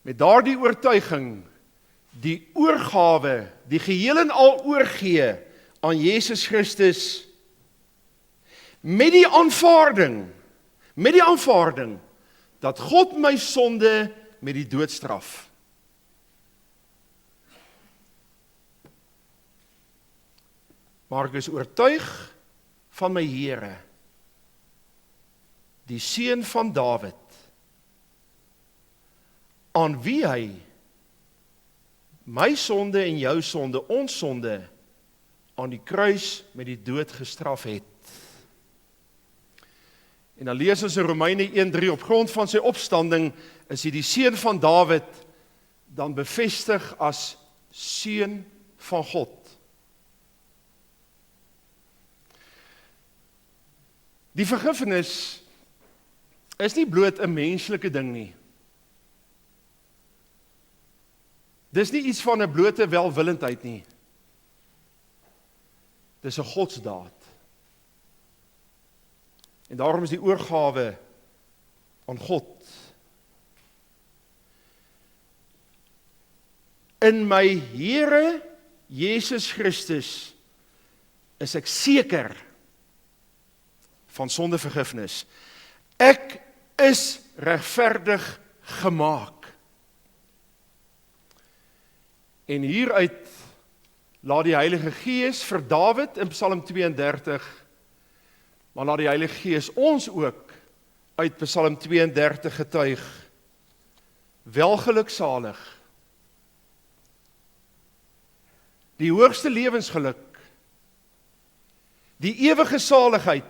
Met daardie oortuiging, die oorgawe, die geheel en al oorgee aan Jesus Christus, met die aanvaarding, dat God my sonde met die dood straf. Maar ek is oortuig van my Here, die seun van Dawid, aan wie hy my sonde en jou sonde, ons sonde, aan die kruis met die dood gestraf het. En dan lees ons in Romeine 1:3, op grond van sy opstanding is hy die seun van Dawid dan bevestig as seun van God. Die vergifnis is nie bloot 'n menslike ding nie. Dis nie iets van 'n blote welwillendheid nie. Dis 'n godsdaad. En daarom is die oorgawe aan God. In my Here Jesus Christus is ek seker van sondevergifnis. Ek is regverdig gemaak. En hieruit laat die Heilige Gees vir Dawid in Psalm 32, maar laat die Heilige Gees ons ook uit Psalm 32 getuig. Welgeluksalig. Die hoogste lewensgeluk. Die ewige saligheid.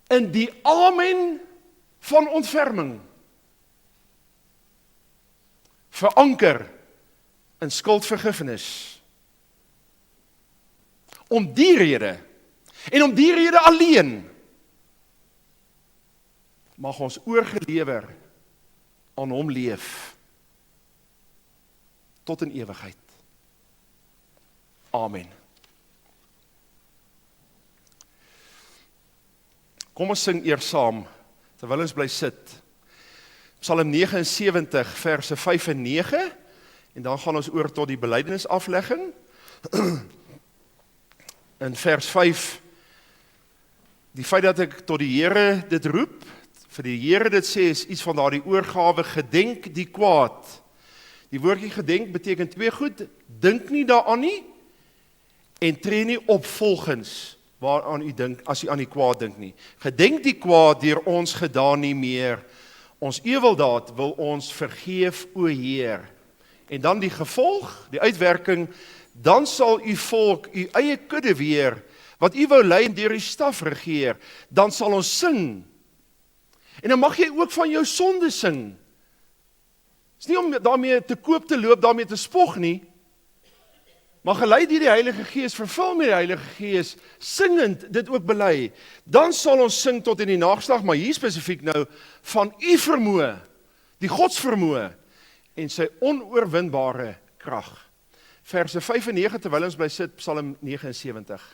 In die amen van ontferming. Veranker in skuldvergifnis. Om die rede, en om die rede alleen, mag ons oorgelewer aan hom leef, tot in ewigheid. Amen. Kom ons sing eers saam, terwyl ons bly sit. Psalm 79, verse 5 en 9, en dan gaan ons oor tot die belydenisaflegging. In vers 5, die feit dat ek tot die Here dit roep, vir die Here dit sê, is iets van daardie oorgawe, gedenk die kwaad. Die woordjie gedenk beteken 2 goed, dink nie daaraan nie, en tree nie op volgens waaraan u dink, as u aan die kwaad dink nie. Gedenk die kwaad deur ons gedaan nie meer, ons eweldaad wil ons vergeef, o Heer. En dan die gevolg, die uitwerking, dan sal u volk u eie kudde weer, wat U wou lei en deur die staf regeer, dan sal ons sing. En dan mag jy ook van jou sonde sing. Dit is nie om daarmee te koop te loop, daarmee te spog nie, maar gelei deur die Heilige Gees, vervul met die Heilige Gees, singend dit ook bely, dan sal ons sing tot in die nageslag, maar hier spesifiek nou, van U vermoë, die godsvermoë, en sy onoorwinbare krag. Verse 5 en 9, terwyl ons bly sit, Psalm 79.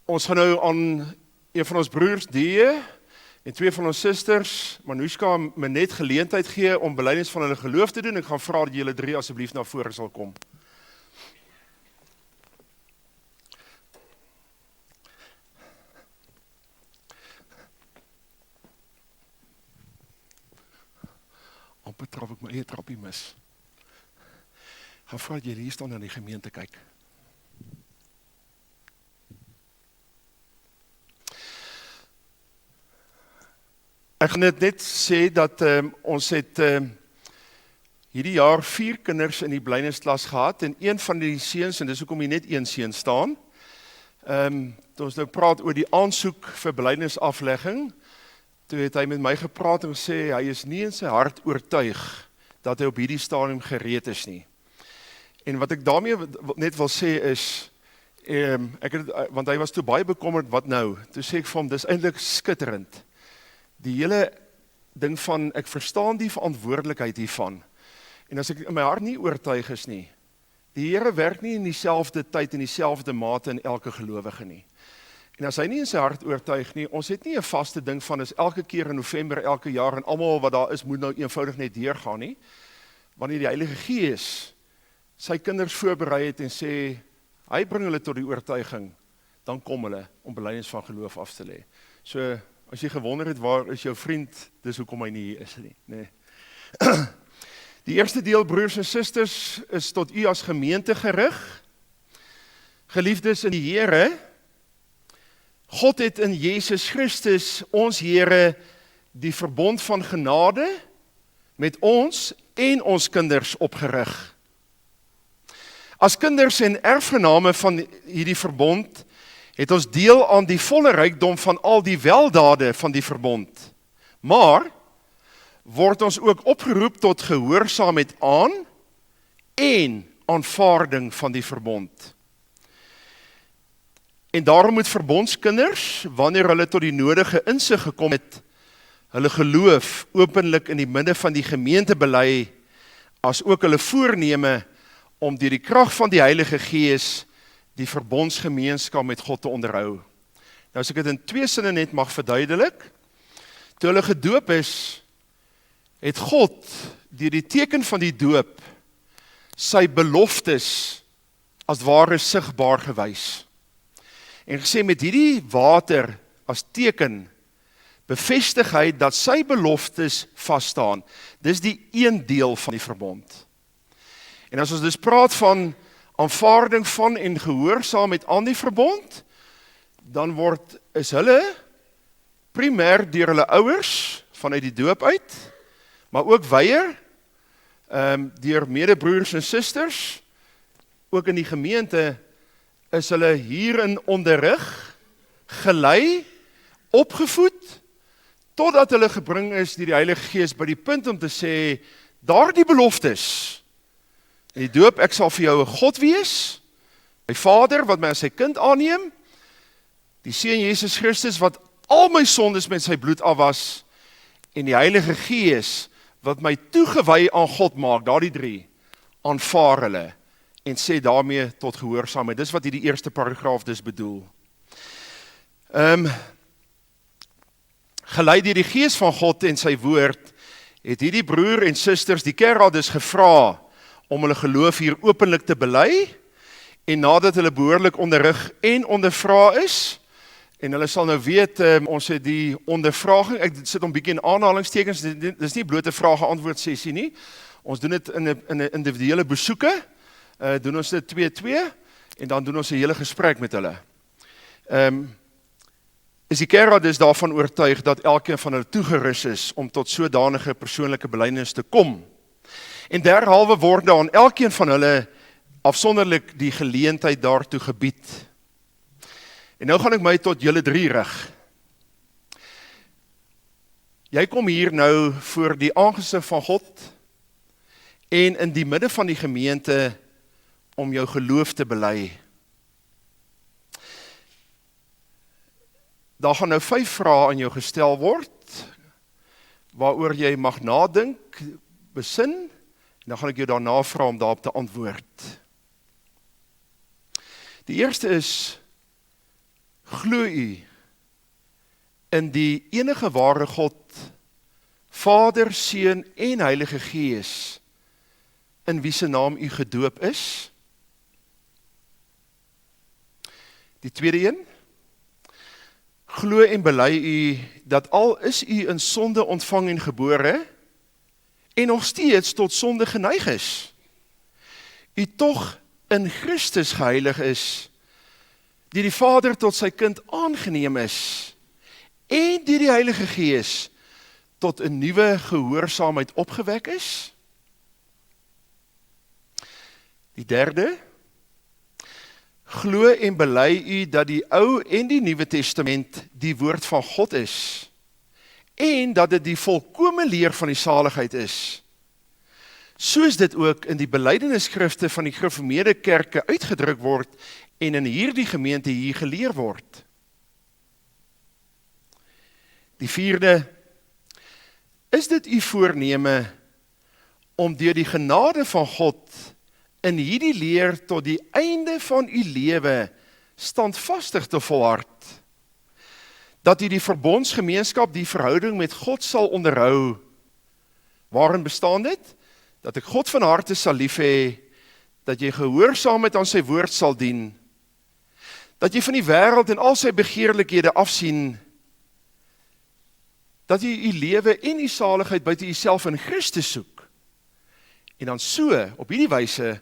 Ons gaan nou aan een van ons broers, Die, en twee van ons susters, Manushka, my net geleentheid gee om belydenis van hulle geloof te doen. Ek gaan vra dat julle drie asseblief na vore sal kom. Amper trap ek my eie trappie mis. Ek gaan vra dat julle hier staan en die gemeente kyk. Ek gaan net sê dat ons het hierdie jaar 4 kinders in die blydensklas gehad en een van die seuns, en dis hoekom hier net een seun staan, toe ons nou praat oor die aansoek vir blydenisaflegging, toe het hy met my gepraat en gesê hy is nie in sy hart oortuig dat hy op hierdie stadium gereed is nie. En wat ek daarmee net wil sê is, want hy was toe baie bekommerd, wat nou? Toe sê ek vir hom, dis eintlik skitterend. Die hele ding van, ek verstaan die verantwoordelikheid hiervan, en as ek in my hart nie oortuig is nie, die Here werk nie in dieselfde tyd en dieselfde mate in elke gelowige nie. En as hy nie in sy hart oortuig nie, ons het nie 'n vaste ding van, is elke keer in November, elke jaar, en almal wat daar is, moet nou eenvoudig net deurgaan nie. Wanneer die Heilige Gees sy kinders voorberei het en sê, hy bring hulle tot die oortuiging, dan kom hulle om belydenis van geloof af te lê. So, as jy gewonder het, waar is jou vriend, dis hoekom hy nie hier is nie. Nee. Die eerste deel, broers en susters, is tot u as gemeente gerig. Geliefdes in die Here, God het in Jesus Christus, ons Here, die verbond van genade met ons en ons kinders opgerig. As kinders en erfgename van hierdie verbond, het ons deel aan die volle rykdom van al die weldade van die verbond. Maar, word ons ook opgeroep tot gehoorsaamheid aan en aanvaarding van die verbond. En daarom moet verbondskinders, wanneer hulle tot die nodige insig gekom het, hulle geloof openlik in die midde van die gemeente bely, as ook hulle voorneme om deur die krag van die Heilige Gees die verbondsgemeenskap met God te onderhou. Nou as ek dit in 2 sinne net mag verduidelik, toe hulle gedoop is, het God deur die teken van die doop sy beloftes as ware sigbaar gewys. En gesê met hierdie water as teken bevestig hy dat sy beloftes vasstaan. Dis die een deel van die verbond. En as ons dus praat van aanvaarding van en gehoorsaamheid aan die verbond, dan is hulle primêr deur hulle ouers vanuit die doop uit, maar ook weier deur medebroers en susters, ook in die gemeente is hulle hierin onderrig, gelei, opgevoed, totdat hulle gebring is deur die Heilige Gees by die punt om te sê, daardie beloftes, in die doop, ek sal vir jou 'n God wees, my Vader wat my as sy kind aanneem, die Seun Jesus Christus wat al my sondes met sy bloed afwas, en die Heilige Gees wat my toegewy aan God maak, daardie 3, aanvaar hulle, en sê daarmee tot gehoorsaamheid. Dis wat hierdie eerste paragraaf dus bedoel. Geleid deur die Gees van God en sy woord, het hierdie broer en susters die kerk dus gevra om hulle geloof hier openlik te bely, en nadat hulle behoorlik onderrig en ondervra is, en hulle sal nou weet, ons het die ondervraging, ek sit om bietjie in aanhalingstekens, dit is nie blote vraag-antwoord sessie nie, ons doen dit in 'n individuele besoeke, doen ons dit 2-2, en dan doen ons 'n hele gesprek met hulle. Is die kerk dus daarvan oortuig dat elkeen van hulle toegerus is om tot sodanige persoonlike belydenis te kom. En derhalwe word aan elkeen van hulle afsonderlik die geleentheid daartoe gebied. En nou gaan ek my tot julle 3 rig. Jy kom hier nou voor die aangesig van God en in die midde van die gemeente om jou geloof te bely. Daar gaan nou 5 vrae aan jou gestel word, waaroor jy mag nadink, besin, en dan gaan ek jou daarna vra om daarop te antwoord. Die eerste is, glo u in die enige ware God, Vader, Seun en Heilige Gees, in wie se naam u gedoop is? Die tweede een, glo en bely u dat al is u in sonde ontvang en gebore, en nog steeds tot sonde geneig is, u tog in Christus geheilig is, die Vader tot sy kind aangeneem is, en die Heilige Gees tot 'n nuwe gehoorsaamheid opgewek is? Die derde, glo en bely u dat die Ou en die Nuwe Testament die woord van God is, en dat dit die volkome leer van die saligheid is, soos dit ook in die belydenisskrifte van die gereformeerde kerke uitgedruk word en in hierdie gemeente hier geleer word. Die vierde, is dit u voorneme om deur die genade van God in hierdie leer tot die einde van u lewe standvastig te volhard, dat u die verbondsgemeenskap, die verhouding met God sal onderhou? Waarin bestaan dit? Dat ek God van harte sal lief hê, dat jy gehoorsaamheid aan sy woord sal dien, dat jy van die wêreld en al sy begeerlikhede afsien, dat jy u lewe en u saligheid buite uself in Christus soek, en dan so, op hierdie wyse,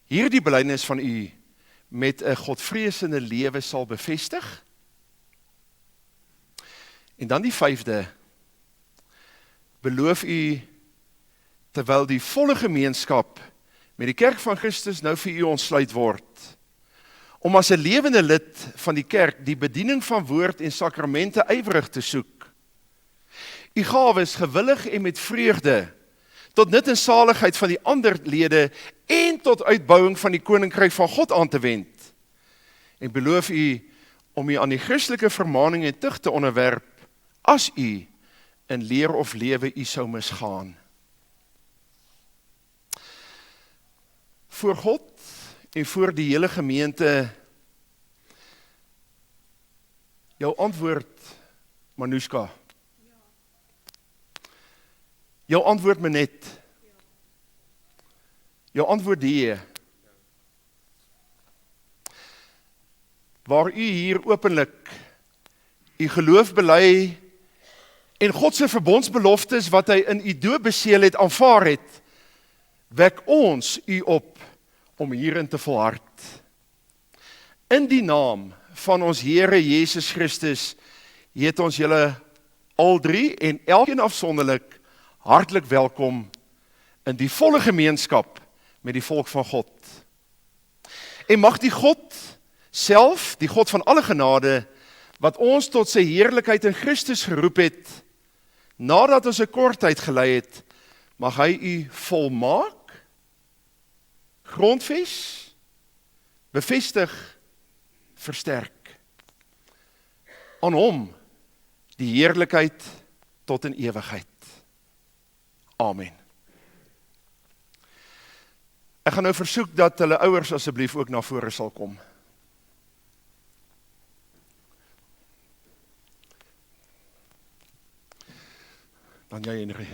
hierdie belydenis van u met 'n godvreesende lewe sal bevestig. En dan die 5de, beloof u, terwyl die volle gemeenskap met die kerk van Christus nou vir u ontsluit word, om as 'n lewende lid van die kerk die bediening van woord en sakramente ywerig te soek, u gawes gewillig en met vreugde, tot nut en saligheid van die ander lede en tot uitbouing van die koninkryk van God aan te wend. En beloof u om u aan die Christelike vermaning en tug te onderwerp, as u in leer of lewe u sou misgaan. Voor God en voor die hele gemeente, jou antwoord, Manuska. Jou antwoord, Manet. Jou antwoord die. Waar u hier openlik u geloof bely en God se verbondsbeloftes wat hy in u doopbeseel het aanvaar het, wek ons u op om hierin te volhard. In die naam van ons Here Jesus Christus heet ons julle al drie en elkeen afsonderlik hartlik welkom in die volle gemeenskap met die volk van God. En mag die God self, die God van alle genade, wat ons tot sy heerlikheid in Christus geroep het, nadat ons 'n kort tyd gelei het, mag hy u volmaak, grondves, bevestig, versterk. Aan hom die heerlikheid tot in ewigheid. Amen. Ek gaan nou versoek dat hulle ouers asseblief ook na vore sal kom. Dan jy, Henry.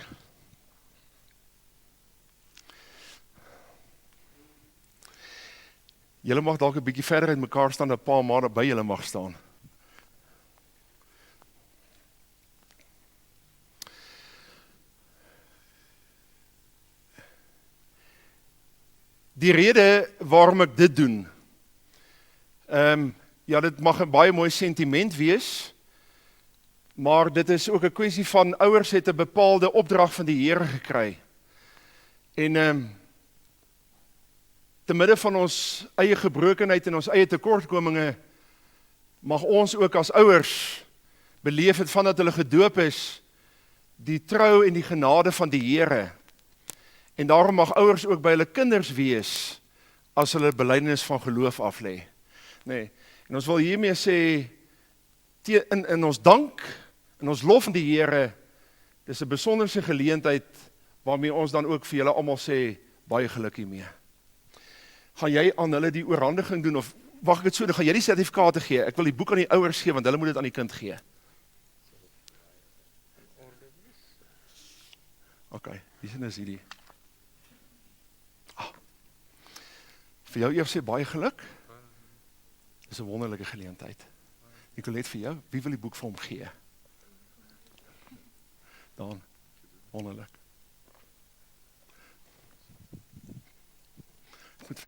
Julle mag dalk 'n bietjie verder uit mekaar staan, 'n paar maar by julle mag staan. Die rede waarom ek dit doen, ja, dit mag 'n baie mooi sentiment wees, maar dit is ook 'n kwessie van ouers het 'n bepaalde opdrag van die Here gekry. En te midde van ons eie gebrokenheid en ons eie tekortkominge, mag ons ook as ouers beleef het vandat hulle gedoop is, die trou en die genade van die Here. En daarom mag ouers ook by hulle kinders wees, as hulle belydenis van geloof aflê. Nee, en ons wil hiermee sê, in ons dank, in ons lof aan die Here, dis 'n besonderse geleentheid, waarmee ons dan ook vir julle almal sê, baie geluk hiermee. Gaan jy aan hulle die oorhandiging doen, of wag ek het so, dan gaan jy die sertifikate gee, ek wil die boek aan die ouers gee, want hulle moet dit aan die kind gee. Ok, hier is hierdie. Vir jou eers sê baie geluk. Dis 'n wonderlike geleentheid. Nicolet, vir jou, wie wil die boek vir hom gee? Dan, wonderlik. Goed.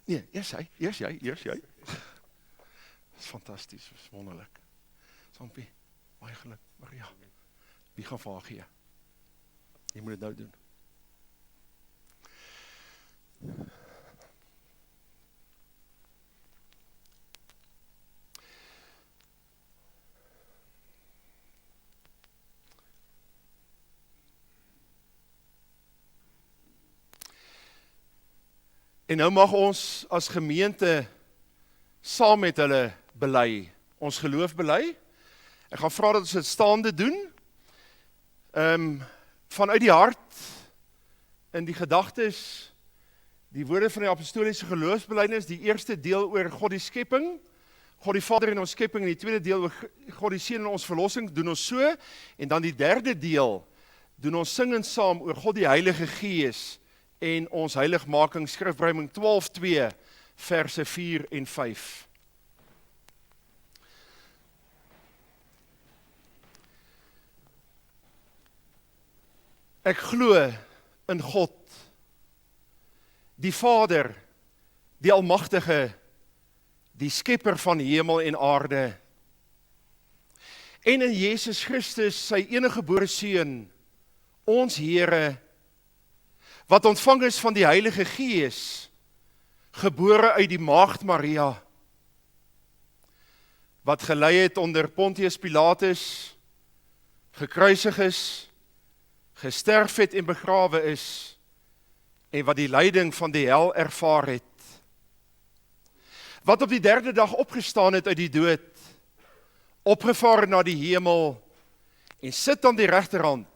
Nee, eers jy. Dis fantasties, dis wonderlik. Sampie, baie geluk, Maria. Wie gaan vir haar gee? Jy moet dit nou doen. En nou mag ons as gemeente saam met hulle bely, ons geloof bely. Ek gaan vra dat ons dit staande doen. Vanuit die hart, in die gedagtes, die woorde van die apostoliese geloofsbelijdenis, die eerste deel oor God die skepping, God die Vader in ons skepping, en die tweede deel oor God die Seun in ons verlossing, doen ons so, en dan die derde deel, doen ons singend saam oor God die Heilige Gees, en ons heiligmaking, skrifbruiming 12:2, verse 4 en 5. Ek glo in God, die Vader, die Almagtige, die Skepper van hemel en aarde, en in Jesus Christus, sy eniggebore Seun, ons Here, wat ontvang is van die Heilige Gees, gebore uit die maagd Maria, wat gelei het onder Pontius Pilatus, gekruisig is, gesterf het en begrawe is, en wat die lyding van die hel ervaar het, wat op die derde dag opgestaan het uit die dood, opgevaar na die hemel, en sit aan die regterhand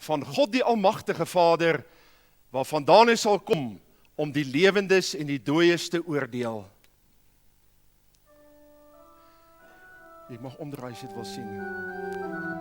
van God die Almagtige Vader, waarvandaan hy sal kom om die lewendes en die dooies te oordeel. Jy mag omdraai as jy dit wil sien.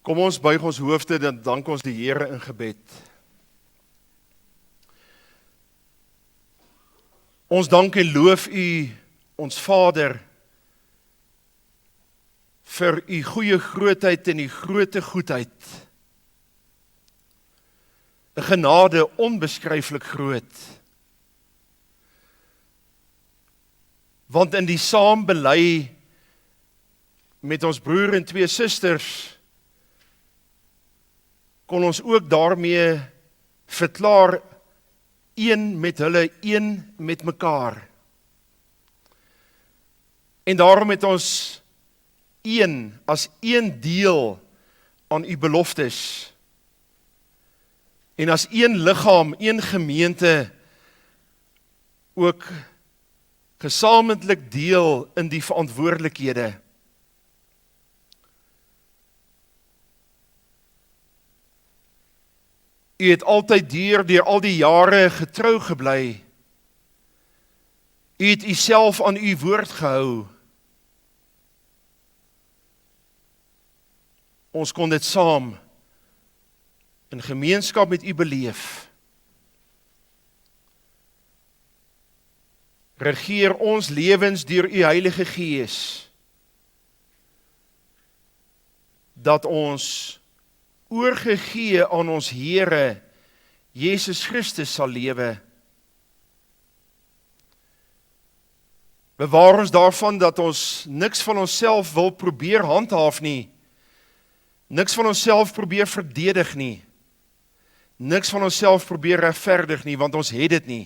Kom ons buig ons hoofde, dan dank ons die Here in gebed. Ons dank en loof U, ons Vader, vir U goeie grootheid en U groote goedheid. 'n Genade onbeskryflik groot. Want in die saambely met ons broer en 2 susters kon ons ook daarmee verklaar een met hulle, een met mekaar. En daarom het ons een as een deel aan U beloftes. En as een liggaam, een gemeente ook gesamentlik deel in die verantwoordelikhede. U het altyd deur al die jare getrou gebly. U het Uself aan U woord gehou. Ons kon dit saam in gemeenskap met U beleef. Regeer ons lewens deur U Heilige Gees, dat ons oorgegee aan ons Here Jesus Christus sal lewe. Bewaar ons daarvan dat ons niks van onsself wil probeer handhaaf nie, niks van onsself probeer verdedig nie, niks van onsself probeer regverdig nie, want ons het dit nie.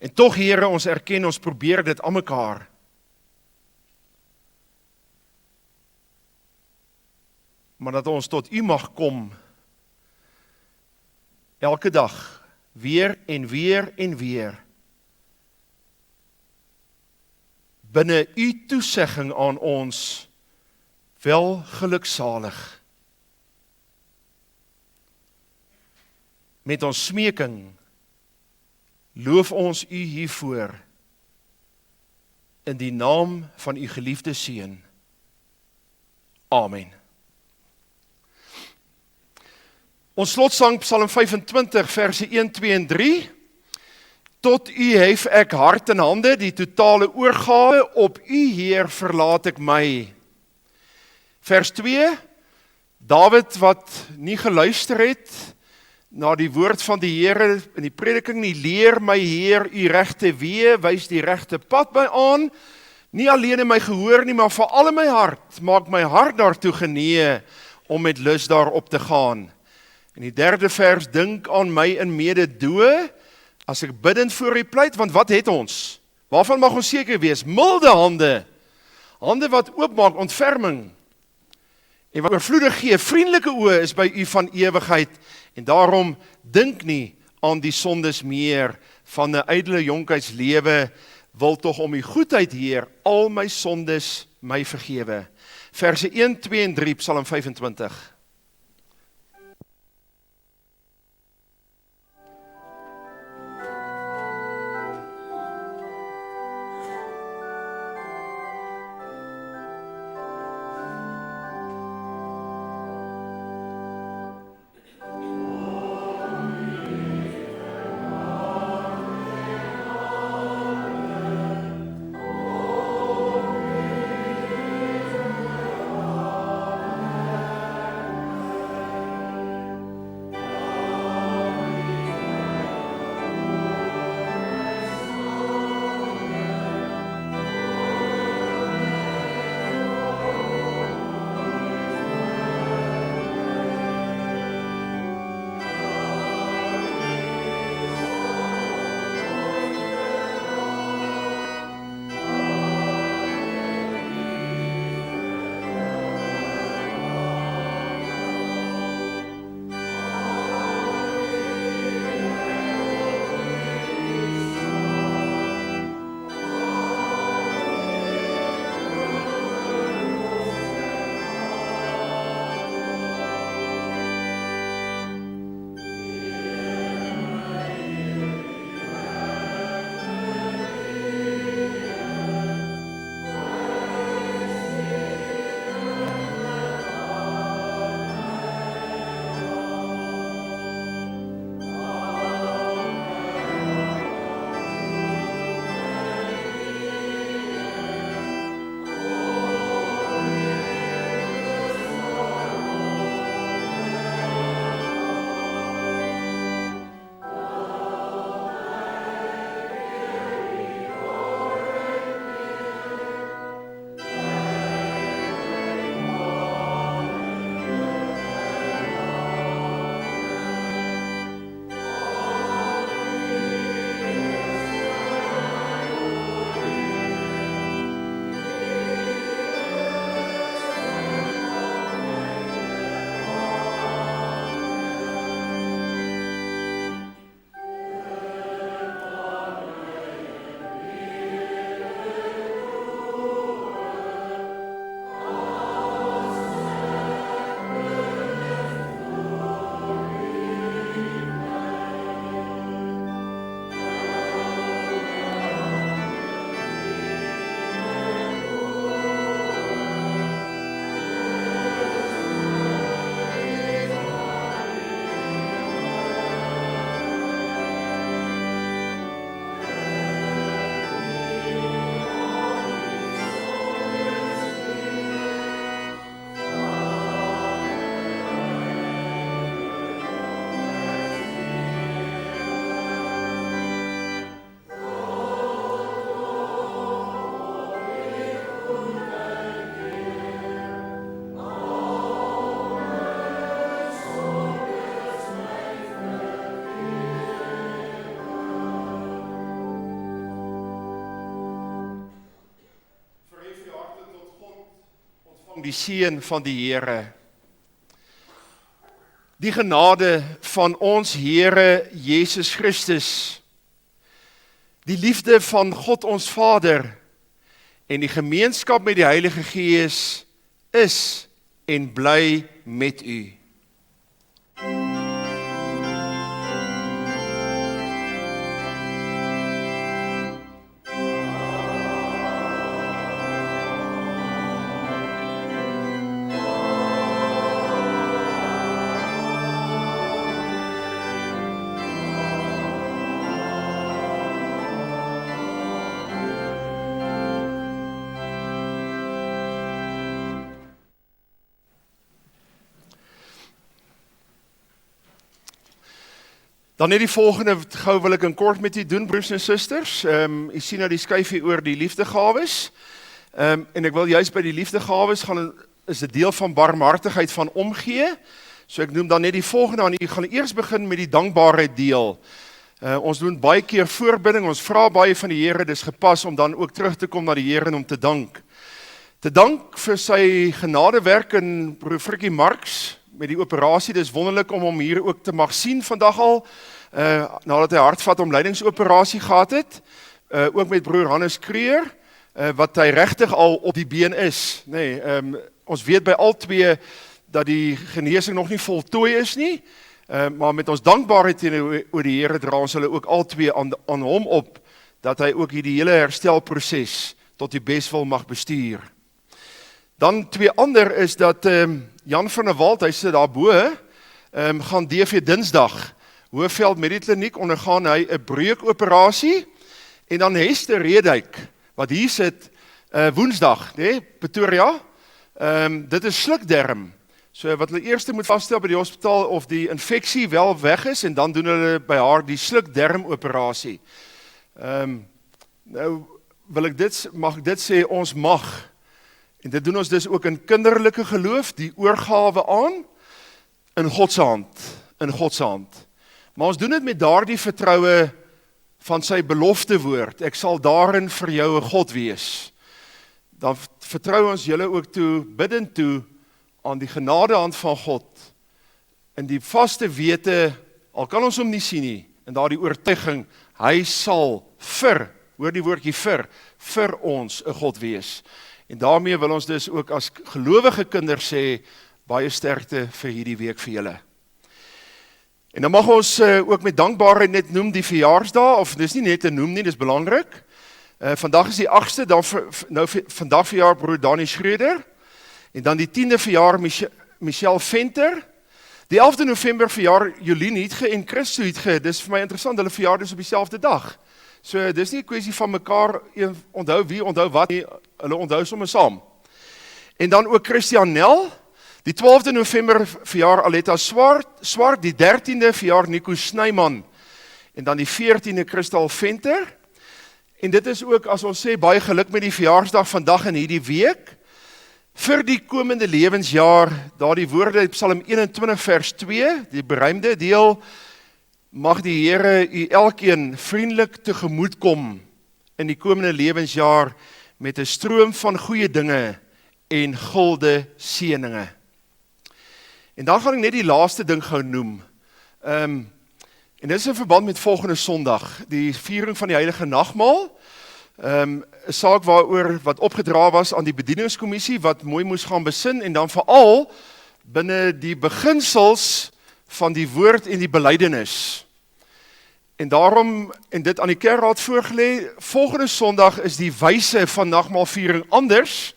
En tog, Here, ons erken, ons probeer dit aan mekaar. Maar dat ons tot U mag kom, elke dag, weer en weer en weer, binne U toesegging aan ons, wel geluksalig. Met ons smeking, loof ons U hiervoor. in die naam van u geliefde Seun. Amen. Ons slotsang Psalm 25 verse 1, 2 en 3. Tot u hef ek hart en hande, die totale oorgawe, op u Heer verlaat ek my. Vers 2, Dawid wat nie geluister het na die woord van die Here in die prediking nie, leer my Heer u regte weë, wys die regte pad my aan, nie alleen in my gehoor nie, maar veral in my hart, maak my hart daartoe genee om met lus daarop te gaan. In die 3de vers, dink aan my in mededoe, as ek bidend voor u pleit, want wat het ons? Waarvan mag ons seker wees? Milde hande, hande wat oopmaak, ontferming, en wat oorvloedig gee, vriendelike oë is by u van ewigheid, en daarom dink nie aan die sondes meer van 'n ydelle jonkheidslewe, wil tog om u goedheid, Heer, al my sondes my vergewe. Verse 1, 2 en 3, Psalm 25. Die seën van die Here. Die genade van ons Here Jesus Christus, die liefde van God ons Vader en die gemeenskap met die Heilige Gees is en bly met u. Dan net die volgende gou wil ek in kort met u doen, broers en susters. U sien nou die skyfie oor die liefdegawes. En ek wil juist by die liefdegawes gaan, is 'n deel van barmhartigheid van omgee. So ek noem dan net die volgende aan. U gaan eers begin met die dankbaarheid deel. Ons doen baie keer voorbidding, ons vra baie van die Here, dis gepas om dan ook terug te kom na die Here en om te dank. Te dank vir sy genadewerk in broer Frikkie Marx met die operasie. Dis wonderlik om hom hier ook te mag sien vandag al, nadat hy hartvatomleidingsoperasie gehad het. Ook met broer Hannes Kreer, wat hy regtig al op die been is. Nee, ons weet by al twee dat die genesing nog nie voltooi is nie, maar met ons dankbaarheid teenoor die Here dra ons hulle ook al twee aan hom op, dat hy ook hierdie hele herstelproses tot die beswil mag bestuur. Dan twee ander is dat Jan van der Walt, hy sit daarbo, gaan DV Dinsdag, Hoëveld Medikliniek, ondergaan hy 'n breukoperasie, en dan Hester Redyk, wat hier sit, Woensdag, nee, Pretoria, dit is slukdarm. So wat hulle eers moet vasstel by die hospitaal of die infeksie wel weg is, en dan doen hulle by haar die slukdarmoperasie. Nou mag ek dit sê, ons mag, en dit doen ons dus ook in kinderlike geloof, die oorgawe aan, in God se hand. Maar ons doen dit met daardie vertroue van sy belofte woord, ek sal daarin vir jou 'n God wees. Dan vertrou ons julle ook toe, bidend toe, aan die genadehand van God, in die vaste wete, al kan ons hom nie sien nie, en daardie oortuiging, hy sal hoor die woordjie vir ons 'n God wees. En daarmee wil ons dus ook as gelowige kinders sê, baie sterkte vir hierdie week vir julle. En dan mag ons ook met dankbaarheid net noem die verjaarsdae, of dis nie net te noem nie, dis belangrik. Vandag is die 8ste, dan vandag verjaar broer Dani Schreuder, en dan die 10de verjaar Michelle Venter, die 11de November verjaar Jolien Hietge en Christo Hietge, dis vir my interessant, hulle verjaar dus op dieselfde dag. So dis nie 'n kwessie van mekaar onthou wie, onthou wat nie, hulle onthou sommer saam. En dan ook Christian Nel, die 12de November verjaar Aletta Swart, die 13de verjaar Nico Snyman, en dan die 14de Christal Venter, en dit is ook, as ons sê, baie geluk met die verjaarsdag vandag in hierdie week, vir die komende lewensjaar, daar die woorde, Psalm 21 vers 2, die beruimde deel, mag die Here u elkeen vriendelik tegemoet kom in die komende lewensjaar met 'n stroom van goeie dinge en gulde seëninge. En dan gaan ek net die laaste ding gou noem. En dit is in verband met volgende Sondag, die viering van die Heilige Nagmaal. 'n Saak wat opgedra was aan die bedieningskommissie, wat mooi moes gaan besin, en dan veral binne die beginsels van die woord en die belydenis. En daarom, en dit aan die kerkraad voorgelê, volgende Sondag is die wyse van nagmaalviering anders,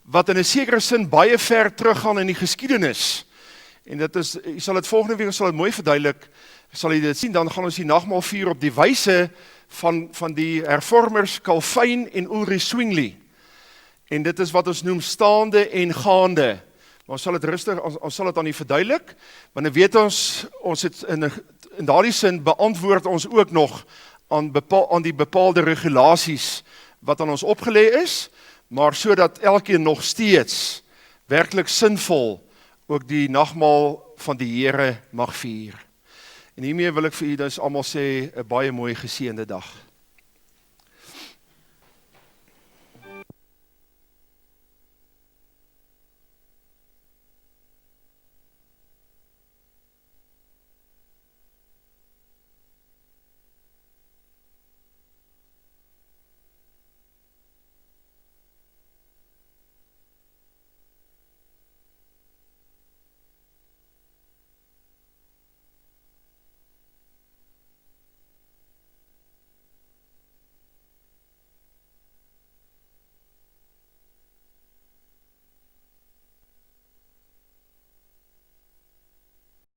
wat in 'n sekere sin baie ver teruggaan in die geskiedenis. En dit is, jy sal dit volgende week, sal dit mooi verduidelik, sal jy dit sien, dan gaan ons die nagmaal vier op die wyse van die hervormers Calvin en Ulrich Zwingli. En dit is wat ons noem staande en gaande. Maar ons sal dit rustig, ons sal dit aan u verduidelik, want dan weet ons het in daardie sin beantwoord ons ook nog aan die bepaalde regulasies wat aan ons opgelê is, maar sodat elkeen nog steeds werklik sinvol ook die nagmaal van die Here mag vier. En hiermee wil ek vir u dus almal sê 'n baie mooi geseënde dag.